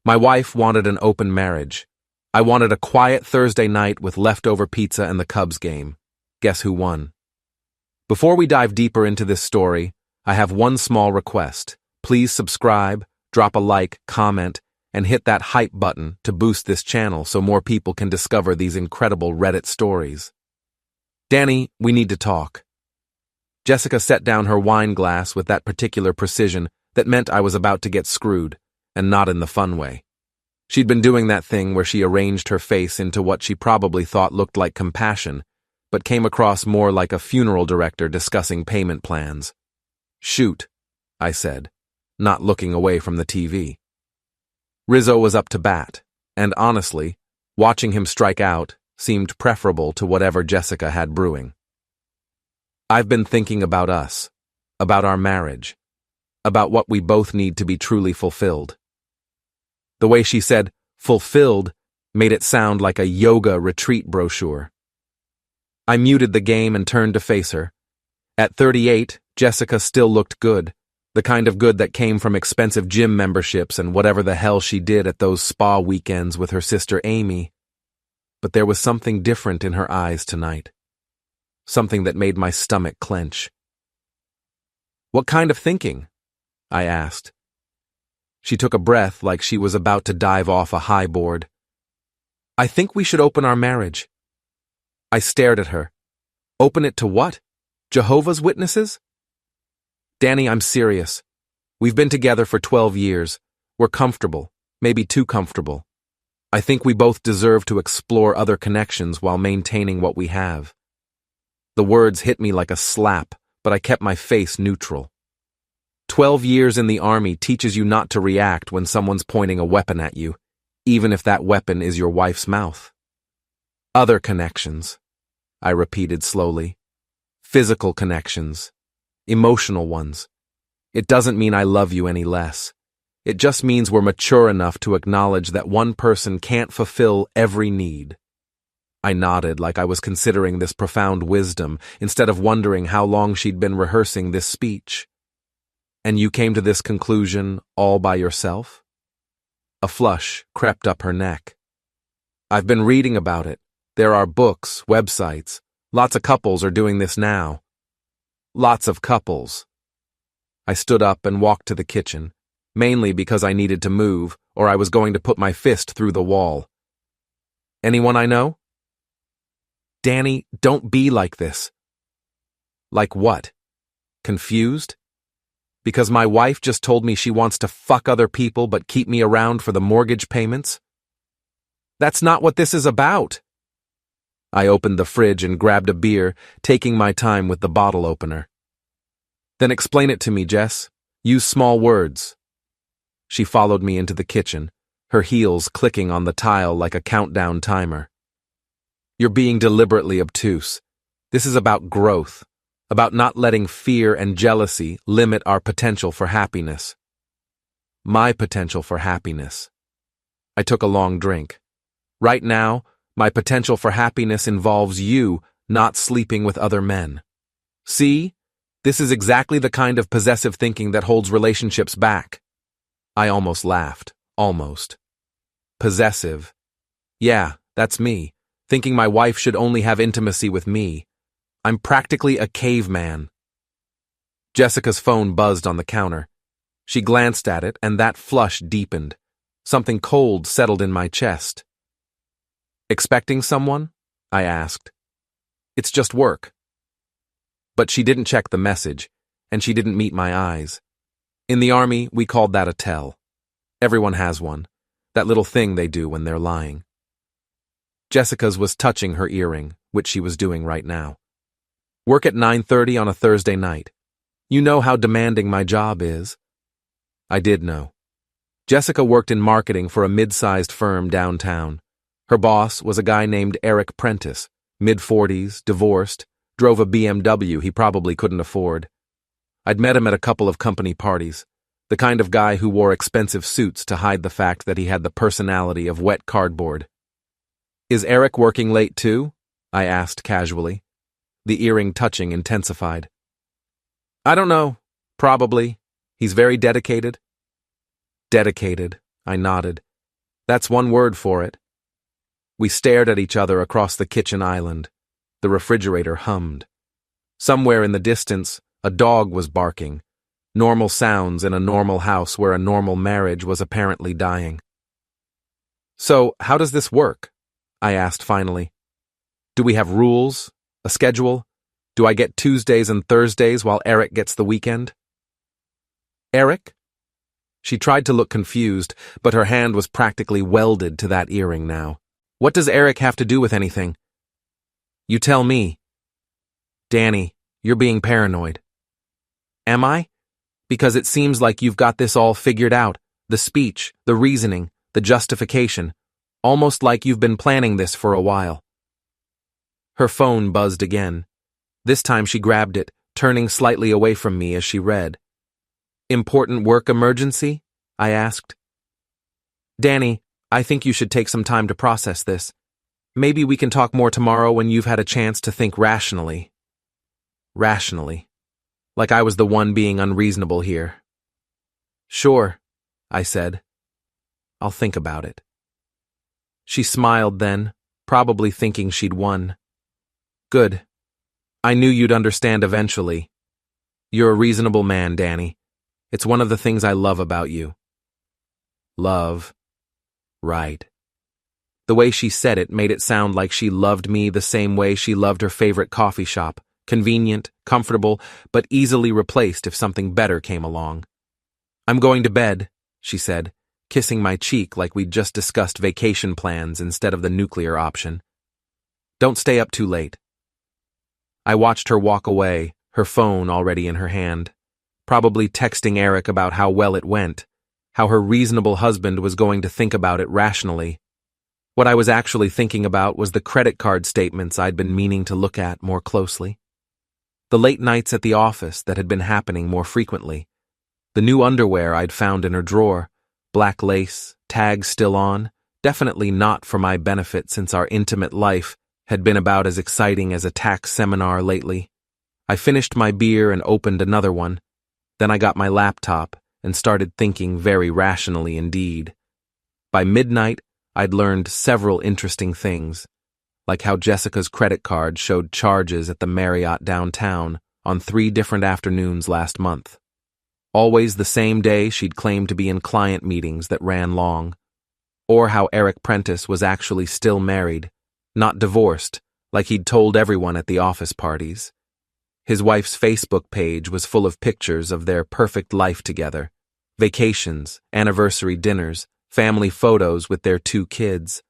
My wife wanted an open marriage. I wanted a quiet Thursday night with leftover pizza and the Cubs game. Guess who won? Before we dive deeper into this story, I have one small request. Please subscribe, drop a like, comment, and hit that hype button to boost this channel so more people can discover these incredible Reddit stories. Danny, we need to talk. Jessica set down her wine glass with that particular precision that meant I was about to get screwed, and not in the fun way. She'd been doing that thing where she arranged her face into what she probably thought looked like compassion, but came across more like a funeral director discussing payment plans. Shoot, I said, not looking away from the TV. Rizzo was up to bat, and honestly, watching him strike out seemed preferable to whatever Jessica had brewing. I've been thinking about us, about our marriage, about what we both need to be truly fulfilled. The way she said fulfilled made it sound like a yoga retreat brochure. I muted the game and turned to face her. At 38, Jessica still looked good, the kind of good that came from expensive gym memberships and whatever the hell she did at those spa weekends with her sister Amy. But there was something different in her eyes tonight. Something that made my stomach clench. What kind of thinking? I asked. She took a breath like she was about to dive off a high board. I think we should open our marriage. I stared at her. Open it to what? Jehovah's Witnesses? Danny, I'm serious. We've been together for 12 years. We're comfortable, maybe too comfortable. I think we both deserve to explore other connections while maintaining what we have. The words hit me like a slap, but I kept my face neutral. 12 years in the army teaches you not to react when someone's pointing a weapon at you, even if that weapon is your wife's mouth. Other connections, I repeated slowly. Physical connections. Emotional ones. It doesn't mean I love you any less. It just means we're mature enough to acknowledge that one person can't fulfill every need. I nodded like I was considering this profound wisdom instead of wondering how long she'd been rehearsing this speech. And you came to this conclusion all by yourself? A flush crept up her neck. I've been reading about it. There are books, websites. Lots of couples are doing this now. Lots of couples. I stood up and walked to the kitchen, mainly because I needed to move, or I was going to put my fist through the wall. Anyone I know? Danny, don't be like this. Like what? Confused? Because my wife just told me she wants to fuck other people but keep me around for the mortgage payments? That's not what this is about. I opened the fridge and grabbed a beer, taking my time with the bottle opener. Then explain it to me, Jess. Use small words. She followed me into the kitchen, her heels clicking on the tile like a countdown timer. You're being deliberately obtuse. This is about growth, about not letting fear and jealousy limit our potential for happiness. My potential for happiness. I took a long drink. Right now, my potential for happiness involves you not sleeping with other men. See? This is exactly the kind of possessive thinking that holds relationships back. I almost laughed. Almost. Possessive. Yeah, that's me, thinking my wife should only have intimacy with me. I'm practically a caveman. Jessica's phone buzzed on the counter. She glanced at it, and that flush deepened. Something cold settled in my chest. Expecting someone? I asked. It's just work. But she didn't check the message, and she didn't meet my eyes. In the army, we called that a tell. Everyone has one. That little thing they do when they're lying. Jessica's was touching her earring, which she was doing right now. Work at 9:30 on a Thursday night. You know how demanding my job is. I did know. Jessica worked in marketing for a mid-sized firm downtown. Her boss was a guy named Eric Prentice, mid-40s, divorced, drove a BMW he probably couldn't afford. I'd met him at a couple of company parties, the kind of guy who wore expensive suits to hide the fact that he had the personality of wet cardboard. Is Eric working late too? I asked casually. The earring touching intensified. I don't know. Probably. He's very dedicated. Dedicated, I nodded, That's one word for it. We stared at each other across the kitchen island. The refrigerator hummed. Somewhere in the distance, a dog was barking. Normal sounds in a normal house where a normal marriage was apparently dying. So, how does this work? I asked finally. Do we have rules? A schedule? Do I get Tuesdays and Thursdays while Eric gets the weekend? Eric? She tried to look confused, but her hand was practically welded to that earring now. What does Eric have to do with anything? You tell me. Danny, you're being paranoid. Am I? Because it seems like you've got this all figured out. The speech, the reasoning, the justification. Almost like you've been planning this for a while. Her phone buzzed again. This time she grabbed it, turning slightly away from me as she read. Important work emergency? I asked. Danny, I think you should take some time to process this. Maybe we can talk more tomorrow when you've had a chance to think rationally. Rationally. Like I was the one being unreasonable here. Sure, I said. I'll think about it. She smiled then, probably thinking she'd won. Good. I knew you'd understand eventually. You're a reasonable man, Danny. It's one of the things I love about you. Love. Right. The way she said it made it sound like she loved me the same way she loved her favorite coffee shop, convenient, comfortable, but easily replaced if something better came along. I'm going to bed, she said, kissing my cheek like we'd just discussed vacation plans instead of the nuclear option. Don't stay up too late. I watched her walk away, her phone already in her hand, probably texting Eric about how well it went, how her reasonable husband was going to think about it rationally. What I was actually thinking about was the credit card statements I'd been meaning to look at more closely. The late nights at the office that had been happening more frequently. The new underwear I'd found in her drawer, black lace, tags still on, definitely not for my benefit since our intimate life had been about as exciting as a tax seminar lately. I finished my beer and opened another one. Then I got my laptop and started thinking very rationally indeed. By midnight, I'd learned several interesting things, like how Jessica's credit card showed charges at the Marriott downtown on 3 different afternoons last month. Always the same day she'd claimed to be in client meetings that ran long. Or how Eric Prentice was actually still married, not divorced, like he'd told everyone at the office parties. His wife's Facebook page was full of pictures of their perfect life together, vacations, anniversary dinners, family photos with their 2 kids.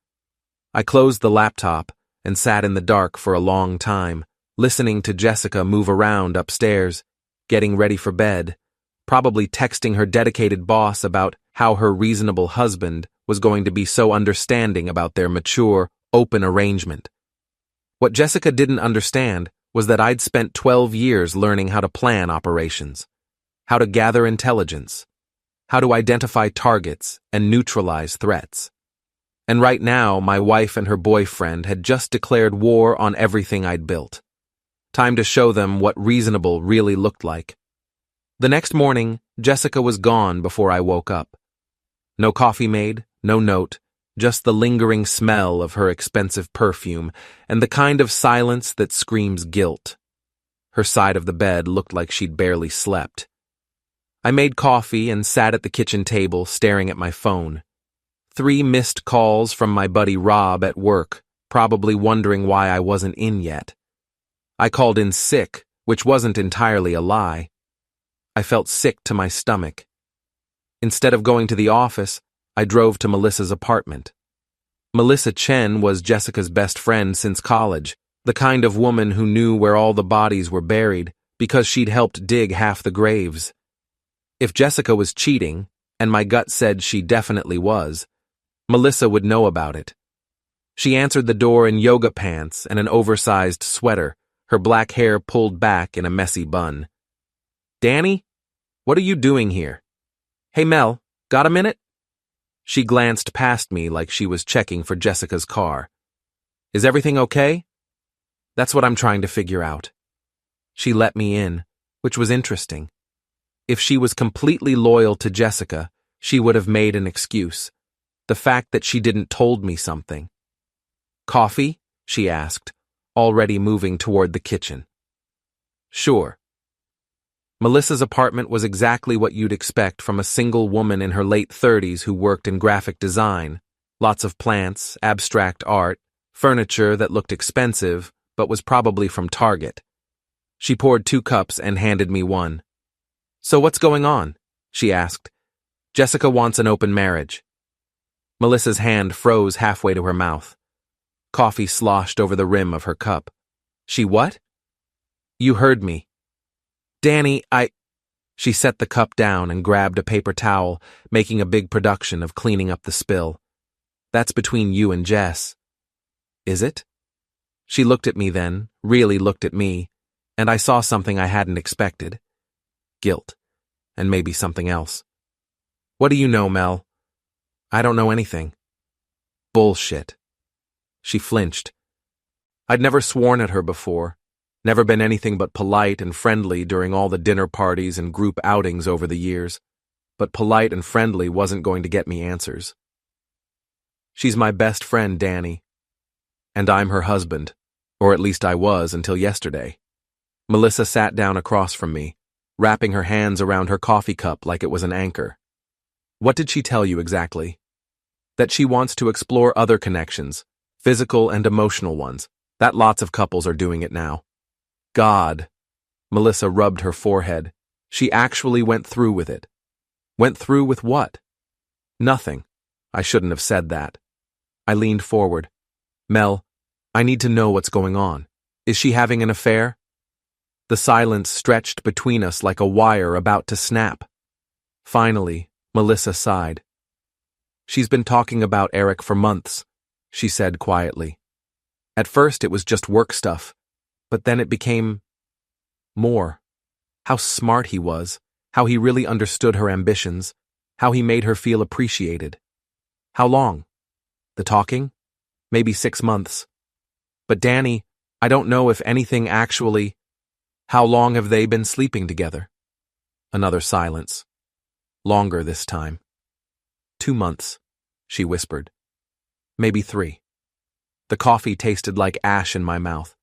I closed the laptop and sat in the dark for a long time, listening to Jessica move around upstairs, getting ready for bed, probably texting her dedicated boss about how her reasonable husband was going to be so understanding about their mature, open arrangement. What Jessica didn't understand was that I'd spent 12 years learning how to plan operations, how to gather intelligence, how to identify targets and neutralize threats. And right now, my wife and her boyfriend had just declared war on everything I'd built. Time to show them what reasonable really looked like. The next morning, Jessica was gone before I woke up. No coffee made, no note, just the lingering smell of her expensive perfume and the kind of silence that screams guilt. Her side of the bed looked like she'd barely slept. I made coffee and sat at the kitchen table staring at my phone. 3 missed calls from my buddy Rob at work, probably wondering why I wasn't in yet. I called in sick, which wasn't entirely a lie. I felt sick to my stomach. Instead of going to the office, I drove to Melissa's apartment. Melissa Chen was Jessica's best friend since college, the kind of woman who knew where all the bodies were buried because she'd helped dig half the graves. If Jessica was cheating, and my gut said she definitely was, Melissa would know about it. She answered the door in yoga pants and an oversized sweater, her black hair pulled back in a messy bun. Danny? What are you doing here? Hey Mel, got a minute? She glanced past me like she was checking for Jessica's car. Is everything okay? That's what I'm trying to figure out. She let me in, which was interesting. If she was completely loyal to Jessica, she would have made an excuse. The fact that she didn't told me something. Coffee? She asked, already moving toward the kitchen. Sure. Melissa's apartment was exactly what you'd expect from a single woman in her late 30s who worked in graphic design. Lots of plants, abstract art, furniture that looked expensive, but was probably from Target. She poured 2 cups and handed me one. So what's going on? She asked. Jessica wants an open marriage. Melissa's hand froze halfway to her mouth. Coffee sloshed over the rim of her cup. She what? You heard me. Danny, She set the cup down and grabbed a paper towel, making a big production of cleaning up the spill. That's between you and Jess. Is it? She looked at me then, really looked at me, and I saw something I hadn't expected. Guilt. And maybe something else. What do you know, Mel? I don't know anything. Bullshit. She flinched. I'd never sworn at her before, never been anything but polite and friendly during all the dinner parties and group outings over the years, but polite and friendly wasn't going to get me answers. She's my best friend, Danny. And I'm her husband, or at least I was until yesterday. Melissa sat down across from me, wrapping her hands around her coffee cup like it was an anchor. What did she tell you exactly? That she wants to explore other connections, physical and emotional ones. That lots of couples are doing it now. God. Melissa rubbed her forehead. She actually went through with it. Went through with what? Nothing. I shouldn't have said that. I leaned forward. Mel, I need to know what's going on. Is she having an affair? The silence stretched between us like a wire about to snap. Finally, Melissa sighed. She's been talking about Eric for months, she said quietly. At first it was just work stuff, but then it became more. How smart he was, how he really understood her ambitions, how he made her feel appreciated. How long? The talking? Maybe 6 months. But Danny, I don't know if anything actually. How long have they been sleeping together? Another silence. Longer this time. 2 months, she whispered. Maybe 3. The coffee tasted like ash in my mouth.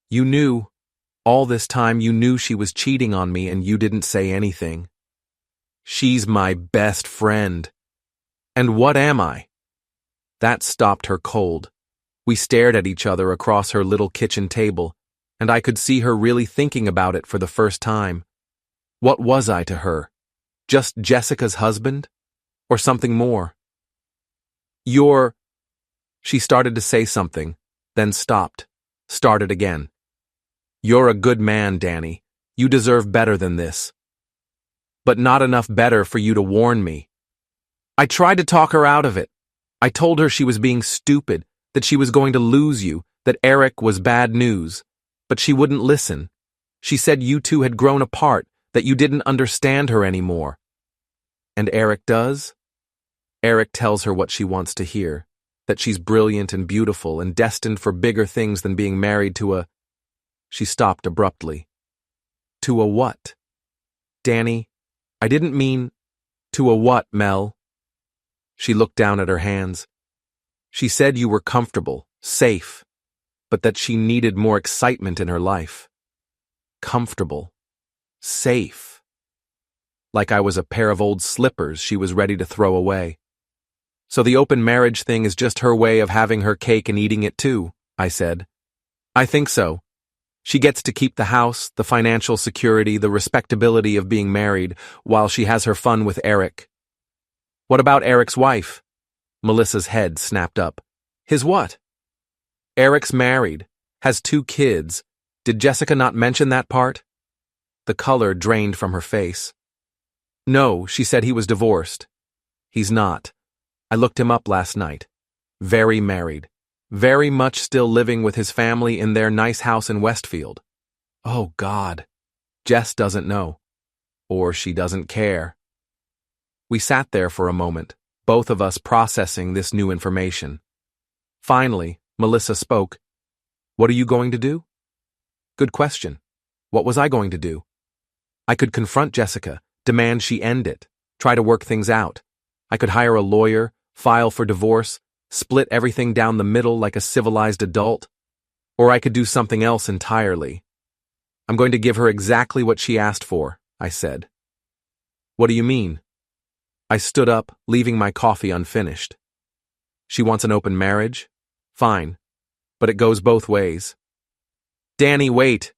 You knew, all this time you knew she was cheating on me and you didn't say anything. She's my best friend. And what am I? That stopped her cold. We stared at each other across her little kitchen table, and I could see her really thinking about it for the first time. What was I to her? Just Jessica's husband? Or something more? She started to say something, then stopped, started again. You're a good man, Danny. You deserve better than this. But not enough better for you to warn me. I tried to talk her out of it. I told her she was being stupid, that she was going to lose you, that Eric was bad news. But she wouldn't listen. She said you two had grown apart, that you didn't understand her anymore. And Eric does? Eric tells her what she wants to hear, that she's brilliant and beautiful and destined for bigger things than being married to a... She stopped abruptly. To a what? Danny, I didn't mean... To a what, Mel? She looked down at her hands. She said you were comfortable, safe, but that she needed more excitement in her life. Comfortable. Safe. Like I was a pair of old slippers she was ready to throw away. So the open marriage thing is just her way of having her cake and eating it too, I said. I think so. She gets to keep the house, the financial security, the respectability of being married, while she has her fun with Eric. What about Eric's wife? Melissa's head snapped up. His what? Eric's married, has 2 kids. Did Jessica not mention that part? The color drained from her face. No, she said he was divorced. He's not. I looked him up last night. Very married. Very much still living with his family in their nice house in Westfield. Oh, God. Jess doesn't know. Or she doesn't care. We sat there for a moment, both of us processing this new information. Finally, Melissa spoke. What are you going to do? Good question. What was I going to do? I could confront Jessica, demand she end it, try to work things out. I could hire a lawyer, file for divorce, split everything down the middle like a civilized adult. Or I could do something else entirely. I'm going to give her exactly what she asked for, I said. What do you mean? I stood up, leaving my coffee unfinished. She wants an open marriage? Fine. But it goes both ways. Danny, wait.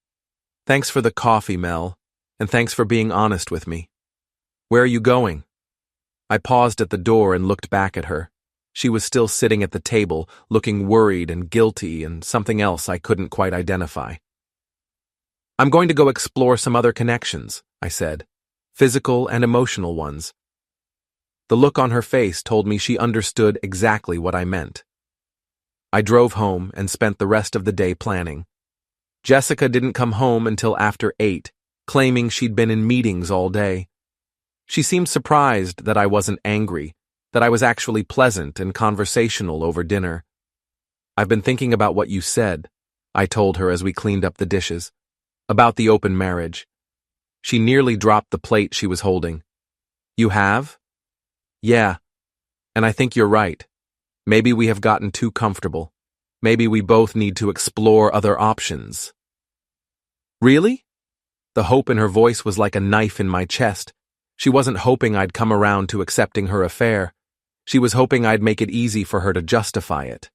Thanks for the coffee, Mel, and thanks for being honest with me. Where are you going? I paused at the door and looked back at her. She was still sitting at the table, looking worried and guilty and something else I couldn't quite identify. I'm going to go explore some other connections, I said, physical and emotional ones. The look on her face told me she understood exactly what I meant. I drove home and spent the rest of the day planning. Jessica didn't come home until after 8, claiming she'd been in meetings all day. She seemed surprised that I wasn't angry, that I was actually pleasant and conversational over dinner. I've been thinking about what you said, I told her as we cleaned up the dishes, about the open marriage. She nearly dropped the plate she was holding. You have? Yeah. And I think you're right. Maybe we have gotten too comfortable. Maybe we both need to explore other options. Really? The hope in her voice was like a knife in my chest. She wasn't hoping I'd come around to accepting her affair. She was hoping I'd make it easy for her to justify it.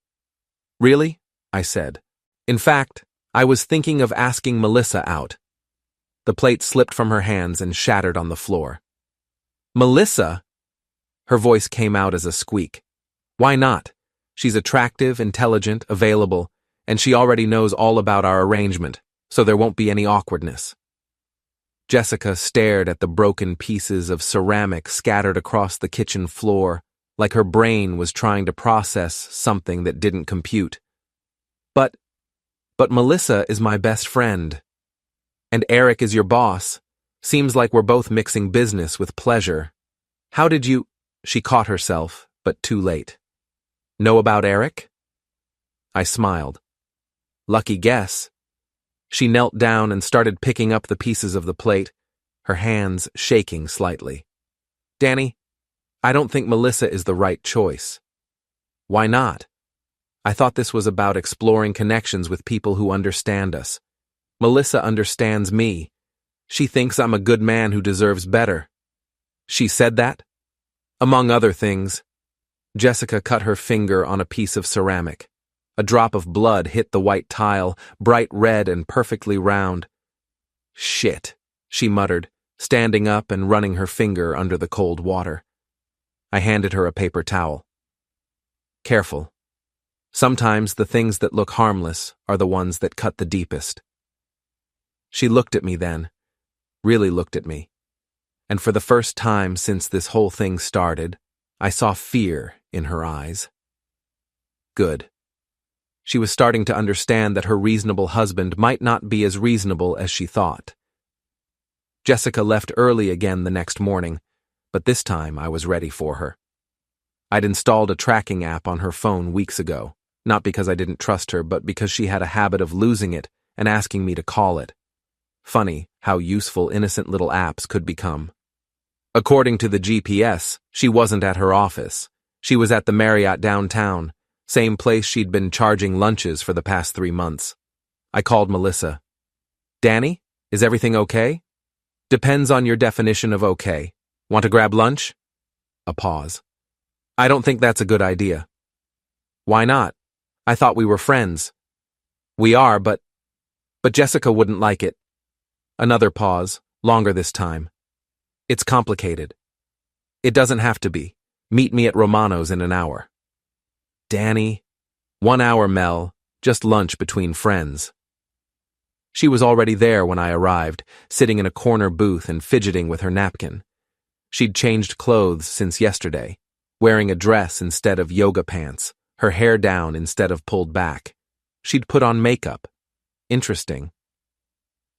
Really? I said. In fact, I was thinking of asking Melissa out. The plate slipped from her hands and shattered on the floor. Melissa? Her voice came out as a squeak. Why not? She's attractive, intelligent, available, and she already knows all about our arrangement, so there won't be any awkwardness. Jessica stared at the broken pieces of ceramic scattered across the kitchen floor, like her brain was trying to process something that didn't compute. But Melissa is my best friend. And Eric is your boss. Seems like we're both mixing business with pleasure. How did you— She caught herself, but too late. Know about Eric? I smiled. Lucky guess. She knelt down and started picking up the pieces of the plate, her hands shaking slightly. Danny, I don't think Melissa is the right choice. Why not? I thought this was about exploring connections with people who understand us. Melissa understands me. She thinks I'm a good man who deserves better. She said that? Among other things. Jessica cut her finger on a piece of ceramic. A drop of blood hit the white tile, bright red and perfectly round. Shit, she muttered, standing up and running her finger under the cold water. I handed her a paper towel. Careful. Sometimes the things that look harmless are the ones that cut the deepest. She looked at me then, really looked at me. And for the first time since this whole thing started, I saw fear in her eyes. Good. She was starting to understand that her reasonable husband might not be as reasonable as she thought. Jessica left early again the next morning, but this time I was ready for her. I'd installed a tracking app on her phone weeks ago, not because I didn't trust her, but because she had a habit of losing it and asking me to call it. Funny how useful innocent little apps could become. According to the GPS, she wasn't at her office. She was at the Marriott downtown, same place she'd been charging lunches for the past 3 months. I called Melissa. Danny, is everything okay? Depends on your definition of okay. Want to grab lunch? A pause. I don't think that's a good idea. Why not? I thought we were friends. We are, but Jessica wouldn't like it. Another pause, longer this time. It's complicated. It doesn't have to be. Meet me at Romano's in an hour. Danny. 1 hour, Mel. Just lunch between friends. She was already there when I arrived, sitting in a corner booth and fidgeting with her napkin. She'd changed clothes since yesterday, wearing a dress instead of yoga pants, her hair down instead of pulled back. She'd put on makeup. Interesting.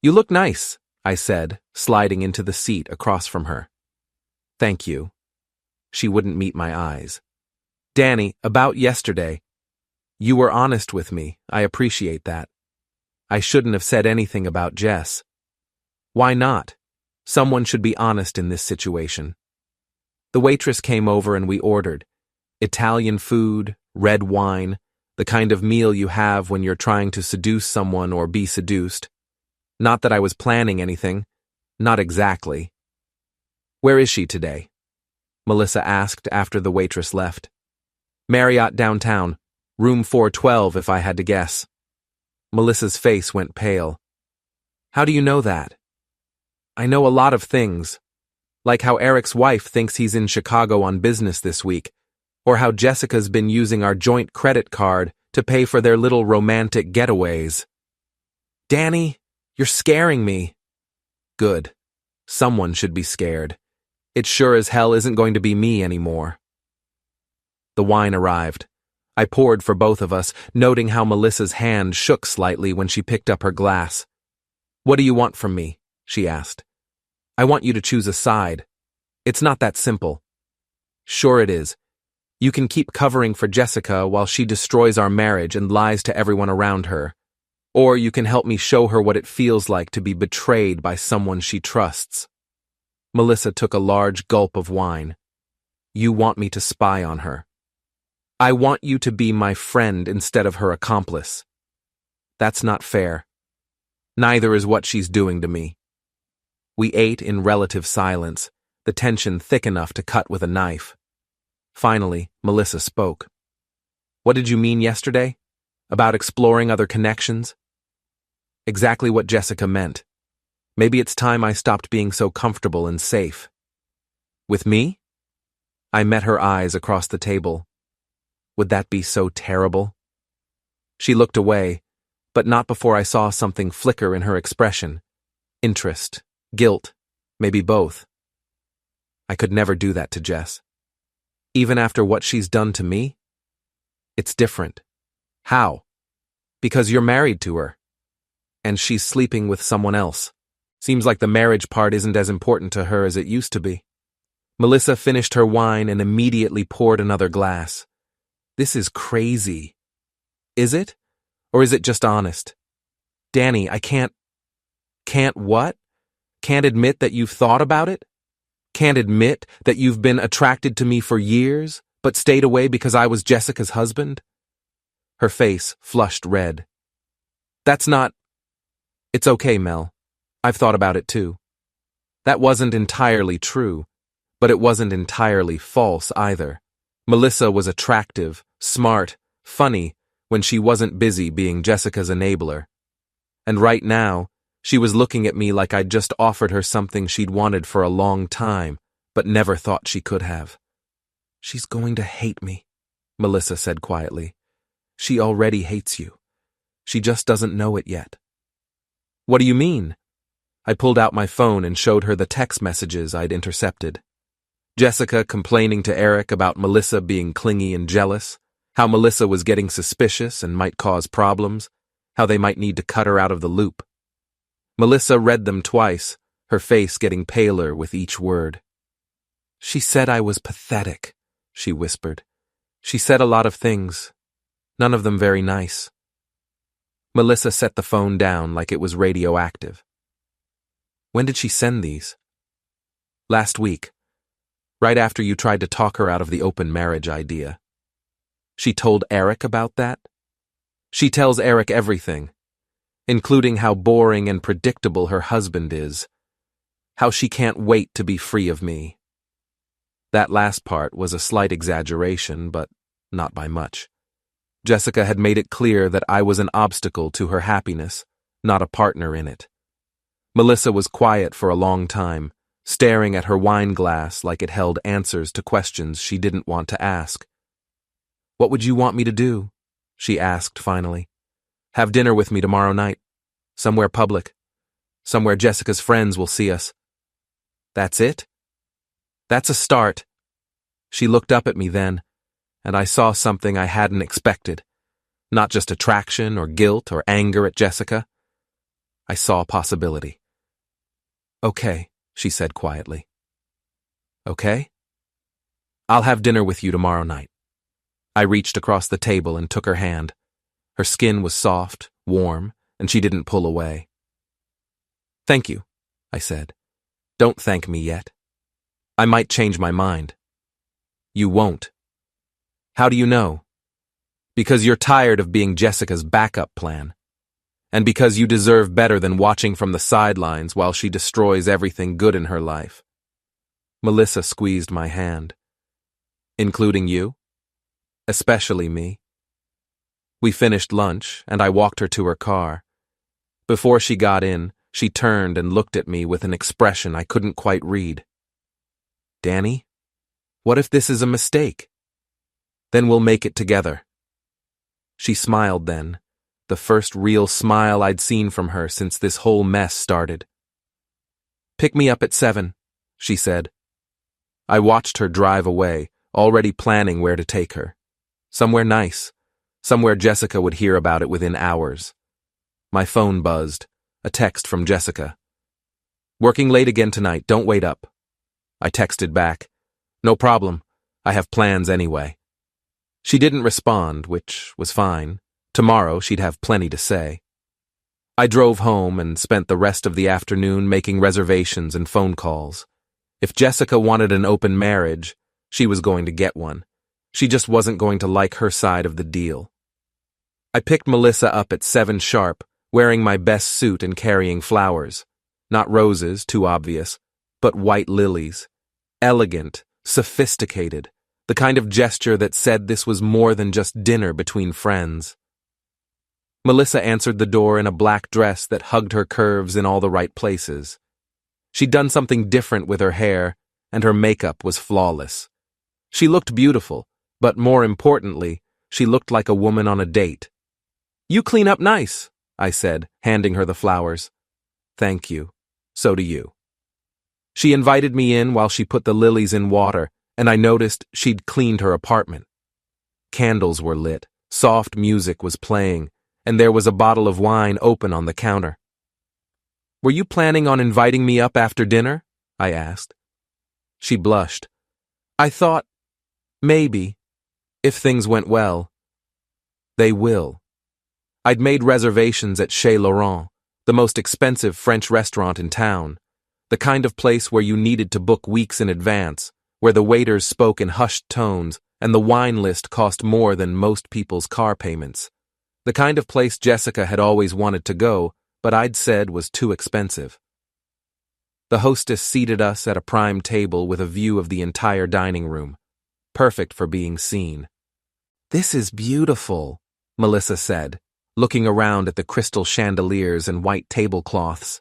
You look nice, I said, sliding into the seat across from her. Thank you. She wouldn't meet my eyes. Danny, about yesterday. You were honest with me. I appreciate that. I shouldn't have said anything about Jess. Why not? Someone should be honest in this situation. The waitress came over and we ordered. Italian food, red wine, the kind of meal you have when you're trying to seduce someone or be seduced. Not that I was planning anything. Not exactly. "Where is she today?" Melissa asked after the waitress left. "Marriott downtown, room 412 if I had to guess." Melissa's face went pale. "How do you know that?" "I know a lot of things. Like how Eric's wife thinks he's in Chicago on business this week, or how Jessica's been using our joint credit card to pay for their little romantic getaways." "Danny, you're scaring me." "Good. Someone should be scared. It sure as hell isn't going to be me anymore." The wine arrived. I poured for both of us, noting how Melissa's hand shook slightly when she picked up her glass. "What do you want from me?" she asked. "I want you to choose a side. It's not that simple." "Sure it is. You can keep covering for Jessica while she destroys our marriage and lies to everyone around her. Or you can help me show her what it feels like to be betrayed by someone she trusts." Melissa took a large gulp of wine. "You want me to spy on her. I want you to be my friend instead of her accomplice. That's not fair. Neither is what she's doing to me." We ate in relative silence, the tension thick enough to cut with a knife. Finally, Melissa spoke. "What did you mean yesterday? About exploring other connections?" "Exactly what Jessica meant. Maybe it's time I stopped being so comfortable and safe." "With me?" I met her eyes across the table. "Would that be so terrible?" She looked away, but not before I saw something flicker in her expression. Interest, guilt, maybe both. I could never do that to Jess. Even after what she's done to me? It's different. How? Because you're married to her. And she's sleeping with someone else. Seems like the marriage part isn't as important to her as it used to be. Melissa finished her wine and immediately poured another glass. "This is crazy." "Is it? Or is it just honest?" "Danny, I can't..." "Can't what? Can't admit that you've thought about it? Can't admit that you've been attracted to me for years, but stayed away because I was Jessica's husband?" Her face flushed red. "That's not..." "It's okay, Mel. I've thought about it too. That wasn't entirely true, but it wasn't entirely false either. Melissa was attractive, smart, funny, when she wasn't busy being Jessica's enabler. And right now, she was looking at me like I'd just offered her something she'd wanted for a long time, but never thought she could have. "She's going to hate me," Melissa said quietly. "She already hates you. She just doesn't know it yet." "What do you mean?" I pulled out my phone and showed her the text messages I'd intercepted. Jessica complaining to Eric about Melissa being clingy and jealous, how Melissa was getting suspicious and might cause problems, how they might need to cut her out of the loop. Melissa read them twice, her face getting paler with each word. "She said I was pathetic," she whispered. "She said a lot of things, none of them very nice." Melissa set the phone down like it was radioactive. "When did she send these?" "Last week, right after you tried to talk her out of the open marriage idea." "She told Eric about that?" "She tells Eric everything, including how boring and predictable her husband is, how she can't wait to be free of me." That last part was a slight exaggeration, but not by much. Jessica had made it clear that I was an obstacle to her happiness, not a partner in it. Melissa was quiet for a long time, staring at her wine glass like it held answers to questions she didn't want to ask. "What would you want me to do?" she asked finally. "Have dinner with me tomorrow night. Somewhere public. Somewhere Jessica's friends will see us." "That's it?" "That's a start." She looked up at me then, and I saw something I hadn't expected. Not just attraction or guilt or anger at Jessica. I saw possibility. "Okay," she said quietly. "Okay? I'll have dinner with you tomorrow night." I reached across the table and took her hand. Her skin was soft, warm, and she didn't pull away. "Thank you," I said. "Don't thank me yet. I might change my mind." "You won't." How do you know? Because you're tired of being Jessica's backup plan. And because you deserve better than watching from the sidelines while she destroys everything good in her life. Melissa squeezed my hand. Including you? Especially me. We finished lunch, and I walked her to her car. Before she got in, she turned and looked at me with an expression I couldn't quite read. Danny, what if this is a mistake? Then we'll make it together. She smiled then, the first real smile I'd seen from her since this whole mess started. Pick me up at 7, she said. I watched her drive away, already planning where to take her. Somewhere nice, somewhere Jessica would hear about it within hours. My phone buzzed, a text from Jessica. Working late again tonight, don't wait up. I texted back, no problem, I have plans anyway. She didn't respond, which was fine. Tomorrow she'd have plenty to say. I drove home and spent the rest of the afternoon making reservations and phone calls. If Jessica wanted an open marriage, she was going to get one. She just wasn't going to like her side of the deal. I picked Melissa up at 7 sharp, wearing my best suit and carrying flowers. Not roses, too obvious, but white lilies. Elegant, sophisticated, the kind of gesture that said this was more than just dinner between friends. Melissa answered the door in a black dress that hugged her curves in all the right places. She'd done something different with her hair, and her makeup was flawless. She looked beautiful, but more importantly, she looked like a woman on a date. You clean up nice, I said, handing her the flowers. Thank you. So do you. She invited me in while she put the lilies in water, and I noticed she'd cleaned her apartment. Candles were lit, soft music was playing, and there was a bottle of wine open on the counter. Were you planning on inviting me up after dinner? I asked. She blushed. I thought, maybe, if things went well. They will. I'd made reservations at Chez Laurent, the most expensive French restaurant in town, the kind of place where you needed to book weeks in advance, where the waiters spoke in hushed tones and the wine list cost more than most people's car payments. The kind of place Jessica had always wanted to go, but I'd said was too expensive. The hostess seated us at a prime table with a view of the entire dining room, perfect for being seen. This is beautiful, Melissa said, looking around at the crystal chandeliers and white tablecloths.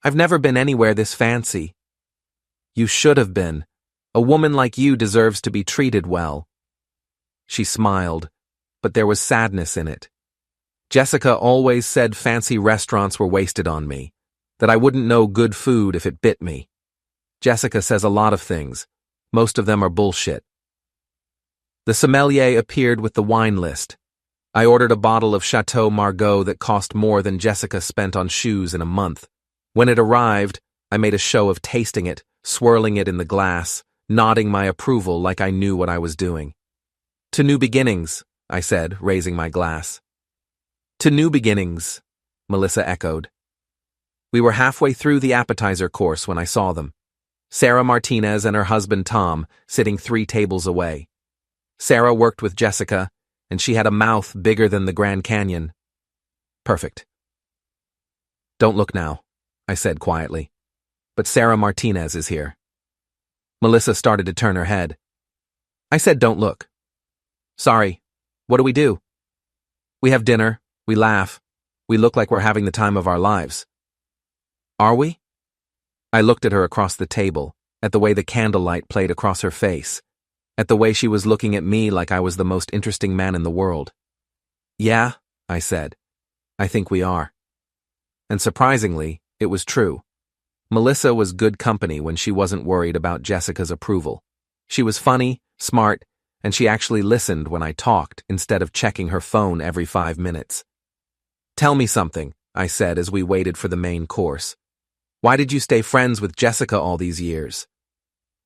I've never been anywhere this fancy. You should have been. A woman like you deserves to be treated well. She smiled, but there was sadness in it. Jessica always said fancy restaurants were wasted on me, that I wouldn't know good food if it bit me. Jessica says a lot of things. Most of them are bullshit. The sommelier appeared with the wine list. I ordered a bottle of Chateau Margaux that cost more than Jessica spent on shoes in a month. When it arrived, I made a show of tasting it, swirling it in the glass, nodding my approval like I knew what I was doing. To new beginnings, I said, raising my glass. To new beginnings, Melissa echoed. We were halfway through the appetizer course when I saw them. Sarah Martinez and her husband Tom sitting 3 tables away. Sarah worked with Jessica, and she had a mouth bigger than the Grand Canyon. Perfect. Don't look now, I said quietly. But Sarah Martinez is here. Melissa started to turn her head. I said don't look. Sorry, what do we do? We have dinner, we laugh, we look like we're having the time of our lives. Are we? I looked at her across the table, at the way the candlelight played across her face, at the way she was looking at me like I was the most interesting man in the world. Yeah, I said. I think we are. And surprisingly, it was true. Melissa was good company when she wasn't worried about Jessica's approval. She was funny, smart, and she actually listened when I talked instead of checking her phone every 5 minutes. Tell me something, I said as we waited for the main course. Why did you stay friends with Jessica all these years?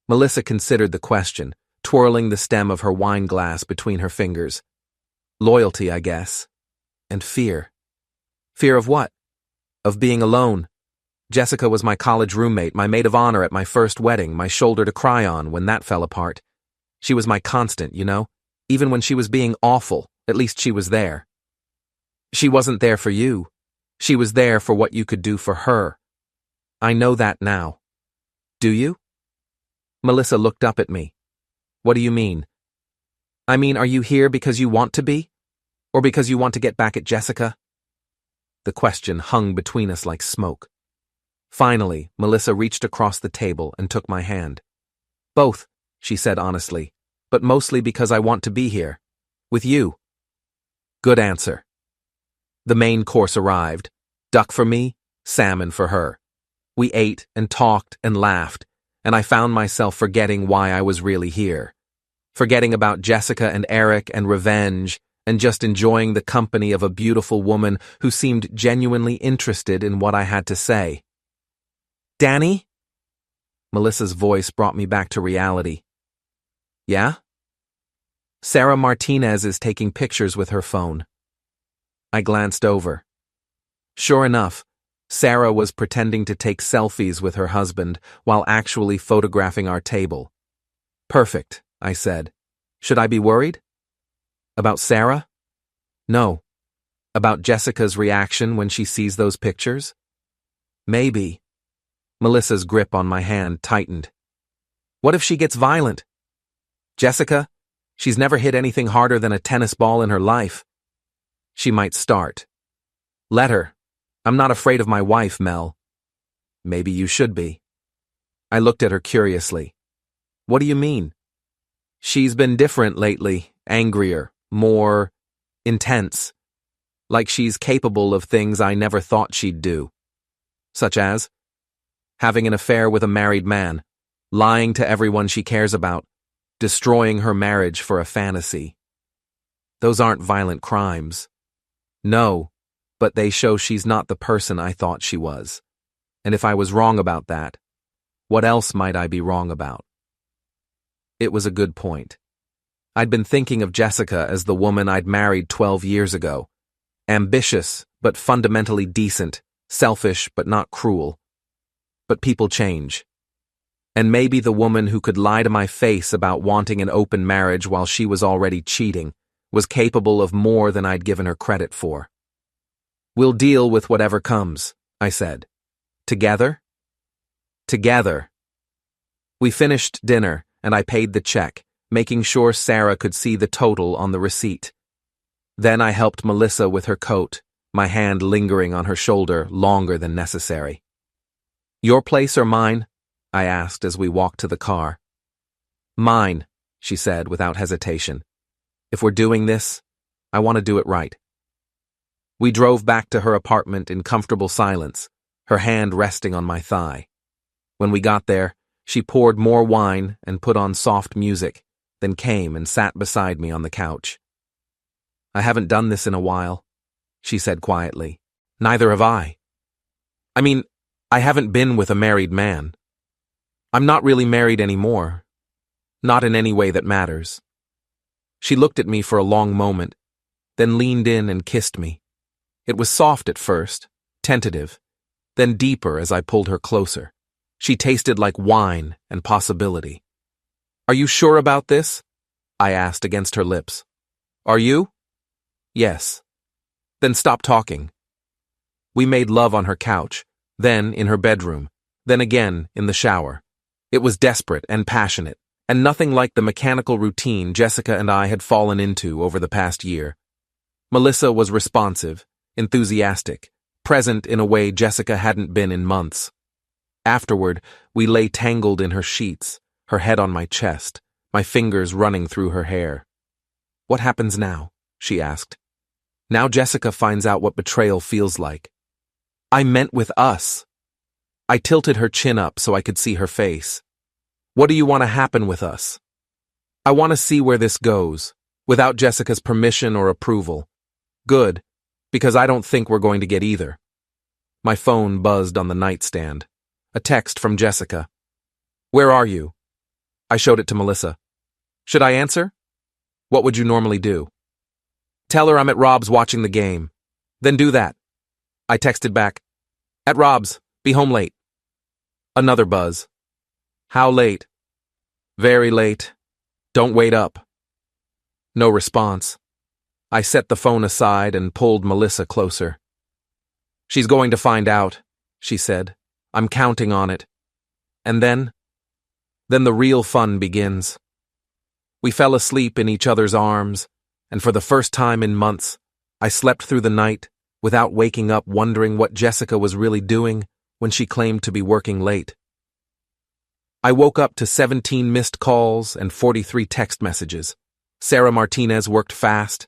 Melissa considered the question, twirling the stem of her wine glass between her fingers. Loyalty, I guess. And fear. Fear of what? Of being alone. Jessica was my college roommate, my maid of honor at my first wedding, my shoulder to cry on when that fell apart. She was my constant, you know? Even when she was being awful, at least she was there. She wasn't there for you. She was there for what you could do for her. I know that now. Do you? Melissa looked up at me. What do you mean? I mean, are you here because you want to be? Or because you want to get back at Jessica? The question hung between us like smoke. Finally, Melissa reached across the table and took my hand. Both, she said honestly, but mostly because I want to be here. With you. Good answer. The main course arrived. Duck for me, salmon for her. We ate and talked and laughed, and I found myself forgetting why I was really here. Forgetting about Jessica and Eric and revenge, and just enjoying the company of a beautiful woman who seemed genuinely interested in what I had to say. Danny? Melissa's voice brought me back to reality. Yeah? Sarah Martinez is taking pictures with her phone. I glanced over. Sure enough, Sarah was pretending to take selfies with her husband while actually photographing our table. Perfect, I said. Should I be worried? About Sarah? No. About Jessica's reaction when she sees those pictures? Maybe. Melissa's grip on my hand tightened. What if she gets violent? Jessica? She's never hit anything harder than a tennis ball in her life. She might start. Let her. I'm not afraid of my wife, Mel. Maybe you should be. I looked at her curiously. What do you mean? She's been different lately, angrier, more intense. Like she's capable of things I never thought she'd do. Such as having an affair with a married man, lying to everyone she cares about, destroying her marriage for a fantasy. Those aren't violent crimes. No, but they show she's not the person I thought she was. And if I was wrong about that, what else might I be wrong about? It was a good point. I'd been thinking of Jessica as the woman I'd married 12 years ago. Ambitious, but fundamentally decent, selfish, but not cruel. But people change. And maybe the woman who could lie to my face about wanting an open marriage while she was already cheating was capable of more than I'd given her credit for. We'll deal with whatever comes, I said. Together? Together. We finished dinner, and I paid the check, making sure Sarah could see the total on the receipt. Then I helped Melissa with her coat, my hand lingering on her shoulder longer than necessary. Your place or mine? I asked as we walked to the car. Mine, she said without hesitation. If we're doing this, I want to do it right. We drove back to her apartment in comfortable silence, her hand resting on my thigh. When we got there, she poured more wine and put on soft music, then came and sat beside me on the couch. I haven't done this in a while, she said quietly. Neither have I. I mean, I haven't been with a married man. I'm not really married anymore. Not in any way that matters. She looked at me for a long moment, then leaned in and kissed me. It was soft at first, tentative, then deeper as I pulled her closer. She tasted like wine and possibility. Are you sure about this? I asked against her lips. Are you? Yes. Then stop talking. We made love on her couch, then in her bedroom, then again in the shower. It was desperate and passionate, and nothing like the mechanical routine Jessica and I had fallen into over the past year. Melissa was responsive, enthusiastic, present in a way Jessica hadn't been in months. Afterward, we lay tangled in her sheets, her head on my chest, my fingers running through her hair. What happens now? She asked. Now Jessica finds out what betrayal feels like. I meant with us. I tilted her chin up so I could see her face. What do you want to happen with us? I want to see where this goes, without Jessica's permission or approval. Good, because I don't think we're going to get either. My phone buzzed on the nightstand. A text from Jessica. Where are you? I showed it to Melissa. Should I answer? What would you normally do? Tell her I'm at Rob's watching the game. Then do that. I texted back. At Rob's, be home late. Another buzz. How late? Very late. Don't wait up. No response. I set the phone aside and pulled Melissa closer. "She's going to find out," she said. "I'm counting on it." And then the real fun begins. We fell asleep in each other's arms, and for the first time in months, I slept through the night without waking up wondering what Jessica was really doing when she claimed to be working late. I woke up to 17 missed calls and 43 text messages. Sarah Martinez worked fast.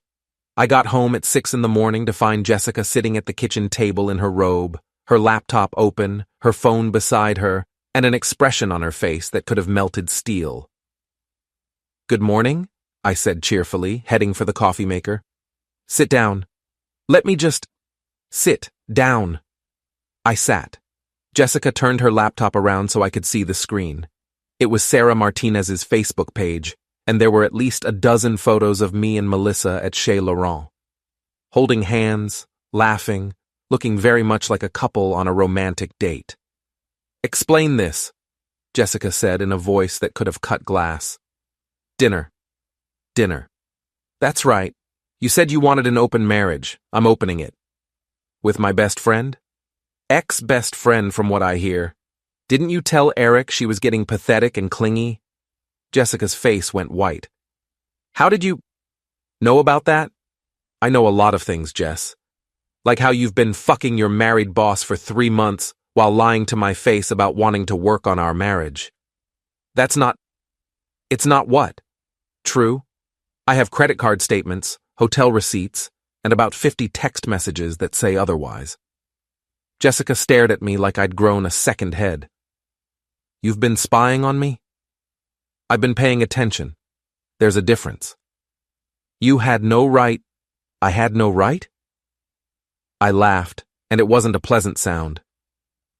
I got home at 6 in the morning to find Jessica sitting at the kitchen table in her robe, her laptop open, her phone beside her, and an expression on her face that could have melted steel. "Good morning," I said cheerfully, heading for the coffee maker. "Sit down. Let me just sit down." I sat. Jessica turned her laptop around so I could see the screen. It was Sarah Martinez's Facebook page, and there were at least a dozen photos of me and Melissa at Chez Laurent. Holding hands, laughing, looking very much like a couple on a romantic date. "Explain this," Jessica said in a voice that could have cut glass. "Dinner. Dinner. That's right. You said you wanted an open marriage. I'm opening it." "With my best friend?" "Ex-best friend from what I hear. Didn't you tell Eric she was getting pathetic and clingy?" Jessica's face went white. "How did you know about that?" "I know a lot of things, Jess. Like how you've been fucking your married boss for 3 months while lying to my face about wanting to work on our marriage. That's not... It's not what? True. I have credit card statements, hotel receipts, and about 50 text messages that say otherwise." Jessica stared at me like I'd grown a second head. "You've been spying on me?" "I've been paying attention. There's a difference." "You had no right..." "I had no right?" I laughed, and it wasn't a pleasant sound.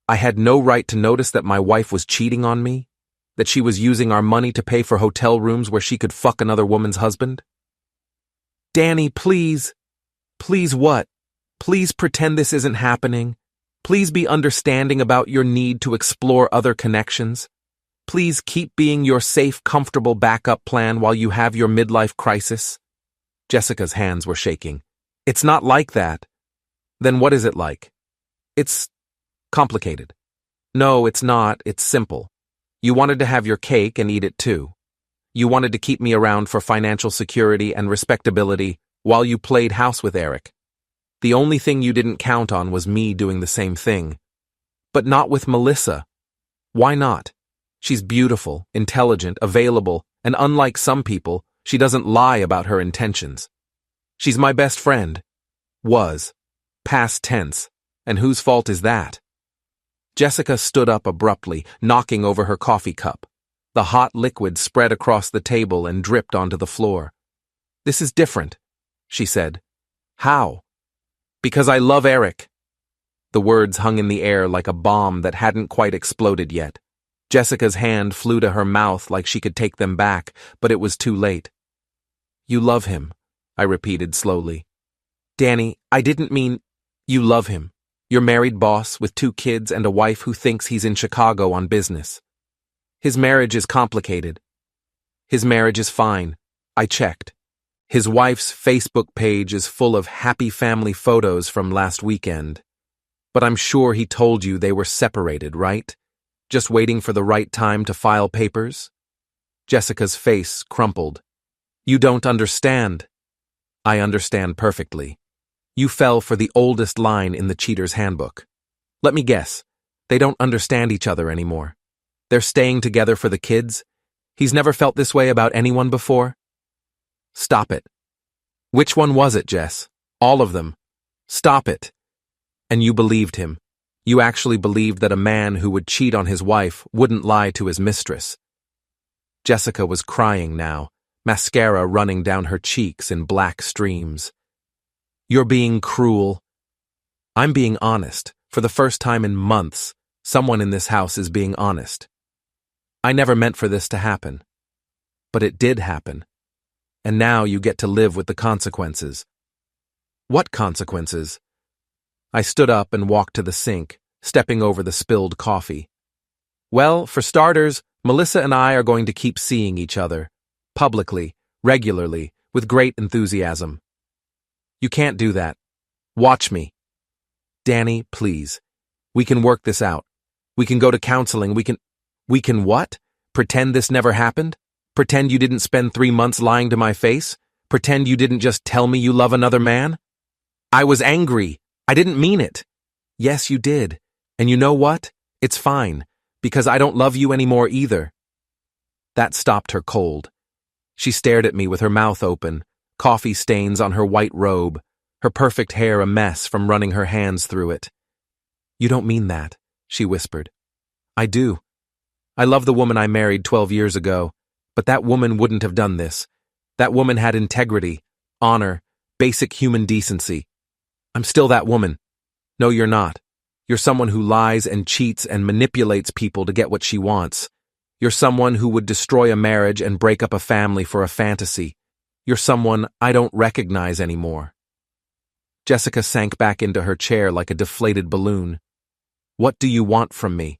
"I had no right to notice that my wife was cheating on me? That she was using our money to pay for hotel rooms where she could fuck another woman's husband?" "Danny, please." "Please what? Please pretend this isn't happening. Please be understanding about your need to explore other connections. Please keep being your safe, comfortable backup plan while you have your midlife crisis." Jessica's hands were shaking. "It's not like that." "Then what is it like?" "It's complicated." "No, it's not. It's simple. You wanted to have your cake and eat it too. You wanted to keep me around for financial security and respectability while you played house with Eric. The only thing you didn't count on was me doing the same thing. But not with Melissa. Why not? She's beautiful, intelligent, available, and unlike some people, she doesn't lie about her intentions. She's my best friend. Was. Past tense. And whose fault is that?" Jessica stood up abruptly, knocking over her coffee cup. The hot liquid spread across the table and dripped onto the floor. "This is different," she said. "How?" "Because I love Eric." The words hung in the air like a bomb that hadn't quite exploded yet. Jessica's hand flew to her mouth like she could take them back, but it was too late. "You love him," I repeated slowly. "Danny, I didn't mean... You love him. Your married boss with 2 kids and a wife who thinks he's in Chicago on business. His marriage is complicated. His marriage is fine. I checked. His wife's Facebook page is full of happy family photos from last weekend. But I'm sure he told you they were separated, right? Just waiting for the right time to file papers?" Jessica's face crumpled. "You don't understand." "I understand perfectly. You fell for the oldest line in the cheater's handbook. Let me guess. They don't understand each other anymore. They're staying together for the kids. He's never felt this way about anyone before?" "Stop it." "Which one was it, Jess?" "All of them." "Stop it." "And you believed him. You actually believed that a man who would cheat on his wife wouldn't lie to his mistress." Jessica was crying now, mascara running down her cheeks in black streams. "You're being cruel." "I'm being honest. For the first time in months, someone in this house is being honest. I never meant for this to happen. But it did happen. And now you get to live with the consequences." "What consequences?" I stood up and walked to the sink, stepping over the spilled coffee. "Well, for starters, Melissa and I are going to keep seeing each other. Publicly, regularly, with great enthusiasm. You can't do that. Watch me. Danny, please. We can work this out. We can go to counseling. We can what? Pretend this never happened? Pretend you didn't spend 3 months lying to my face? Pretend you didn't just tell me you love another man? I was angry. I didn't mean it. Yes, you did. And you know what? It's fine, because I don't love you anymore either. That stopped her cold. She stared at me with her mouth open, coffee stains on her white robe, her perfect hair a mess from running her hands through it. You don't mean that, she whispered. I do. I love the woman I married 12 years ago, but that woman wouldn't have done this. That woman had integrity, honor, basic human decency. I'm still that woman. No, you're not. You're someone who lies and cheats and manipulates people to get what she wants. You're someone who would destroy a marriage and break up a family for a fantasy. You're someone I don't recognize anymore. Jessica sank back into her chair like a deflated balloon. What do you want from me?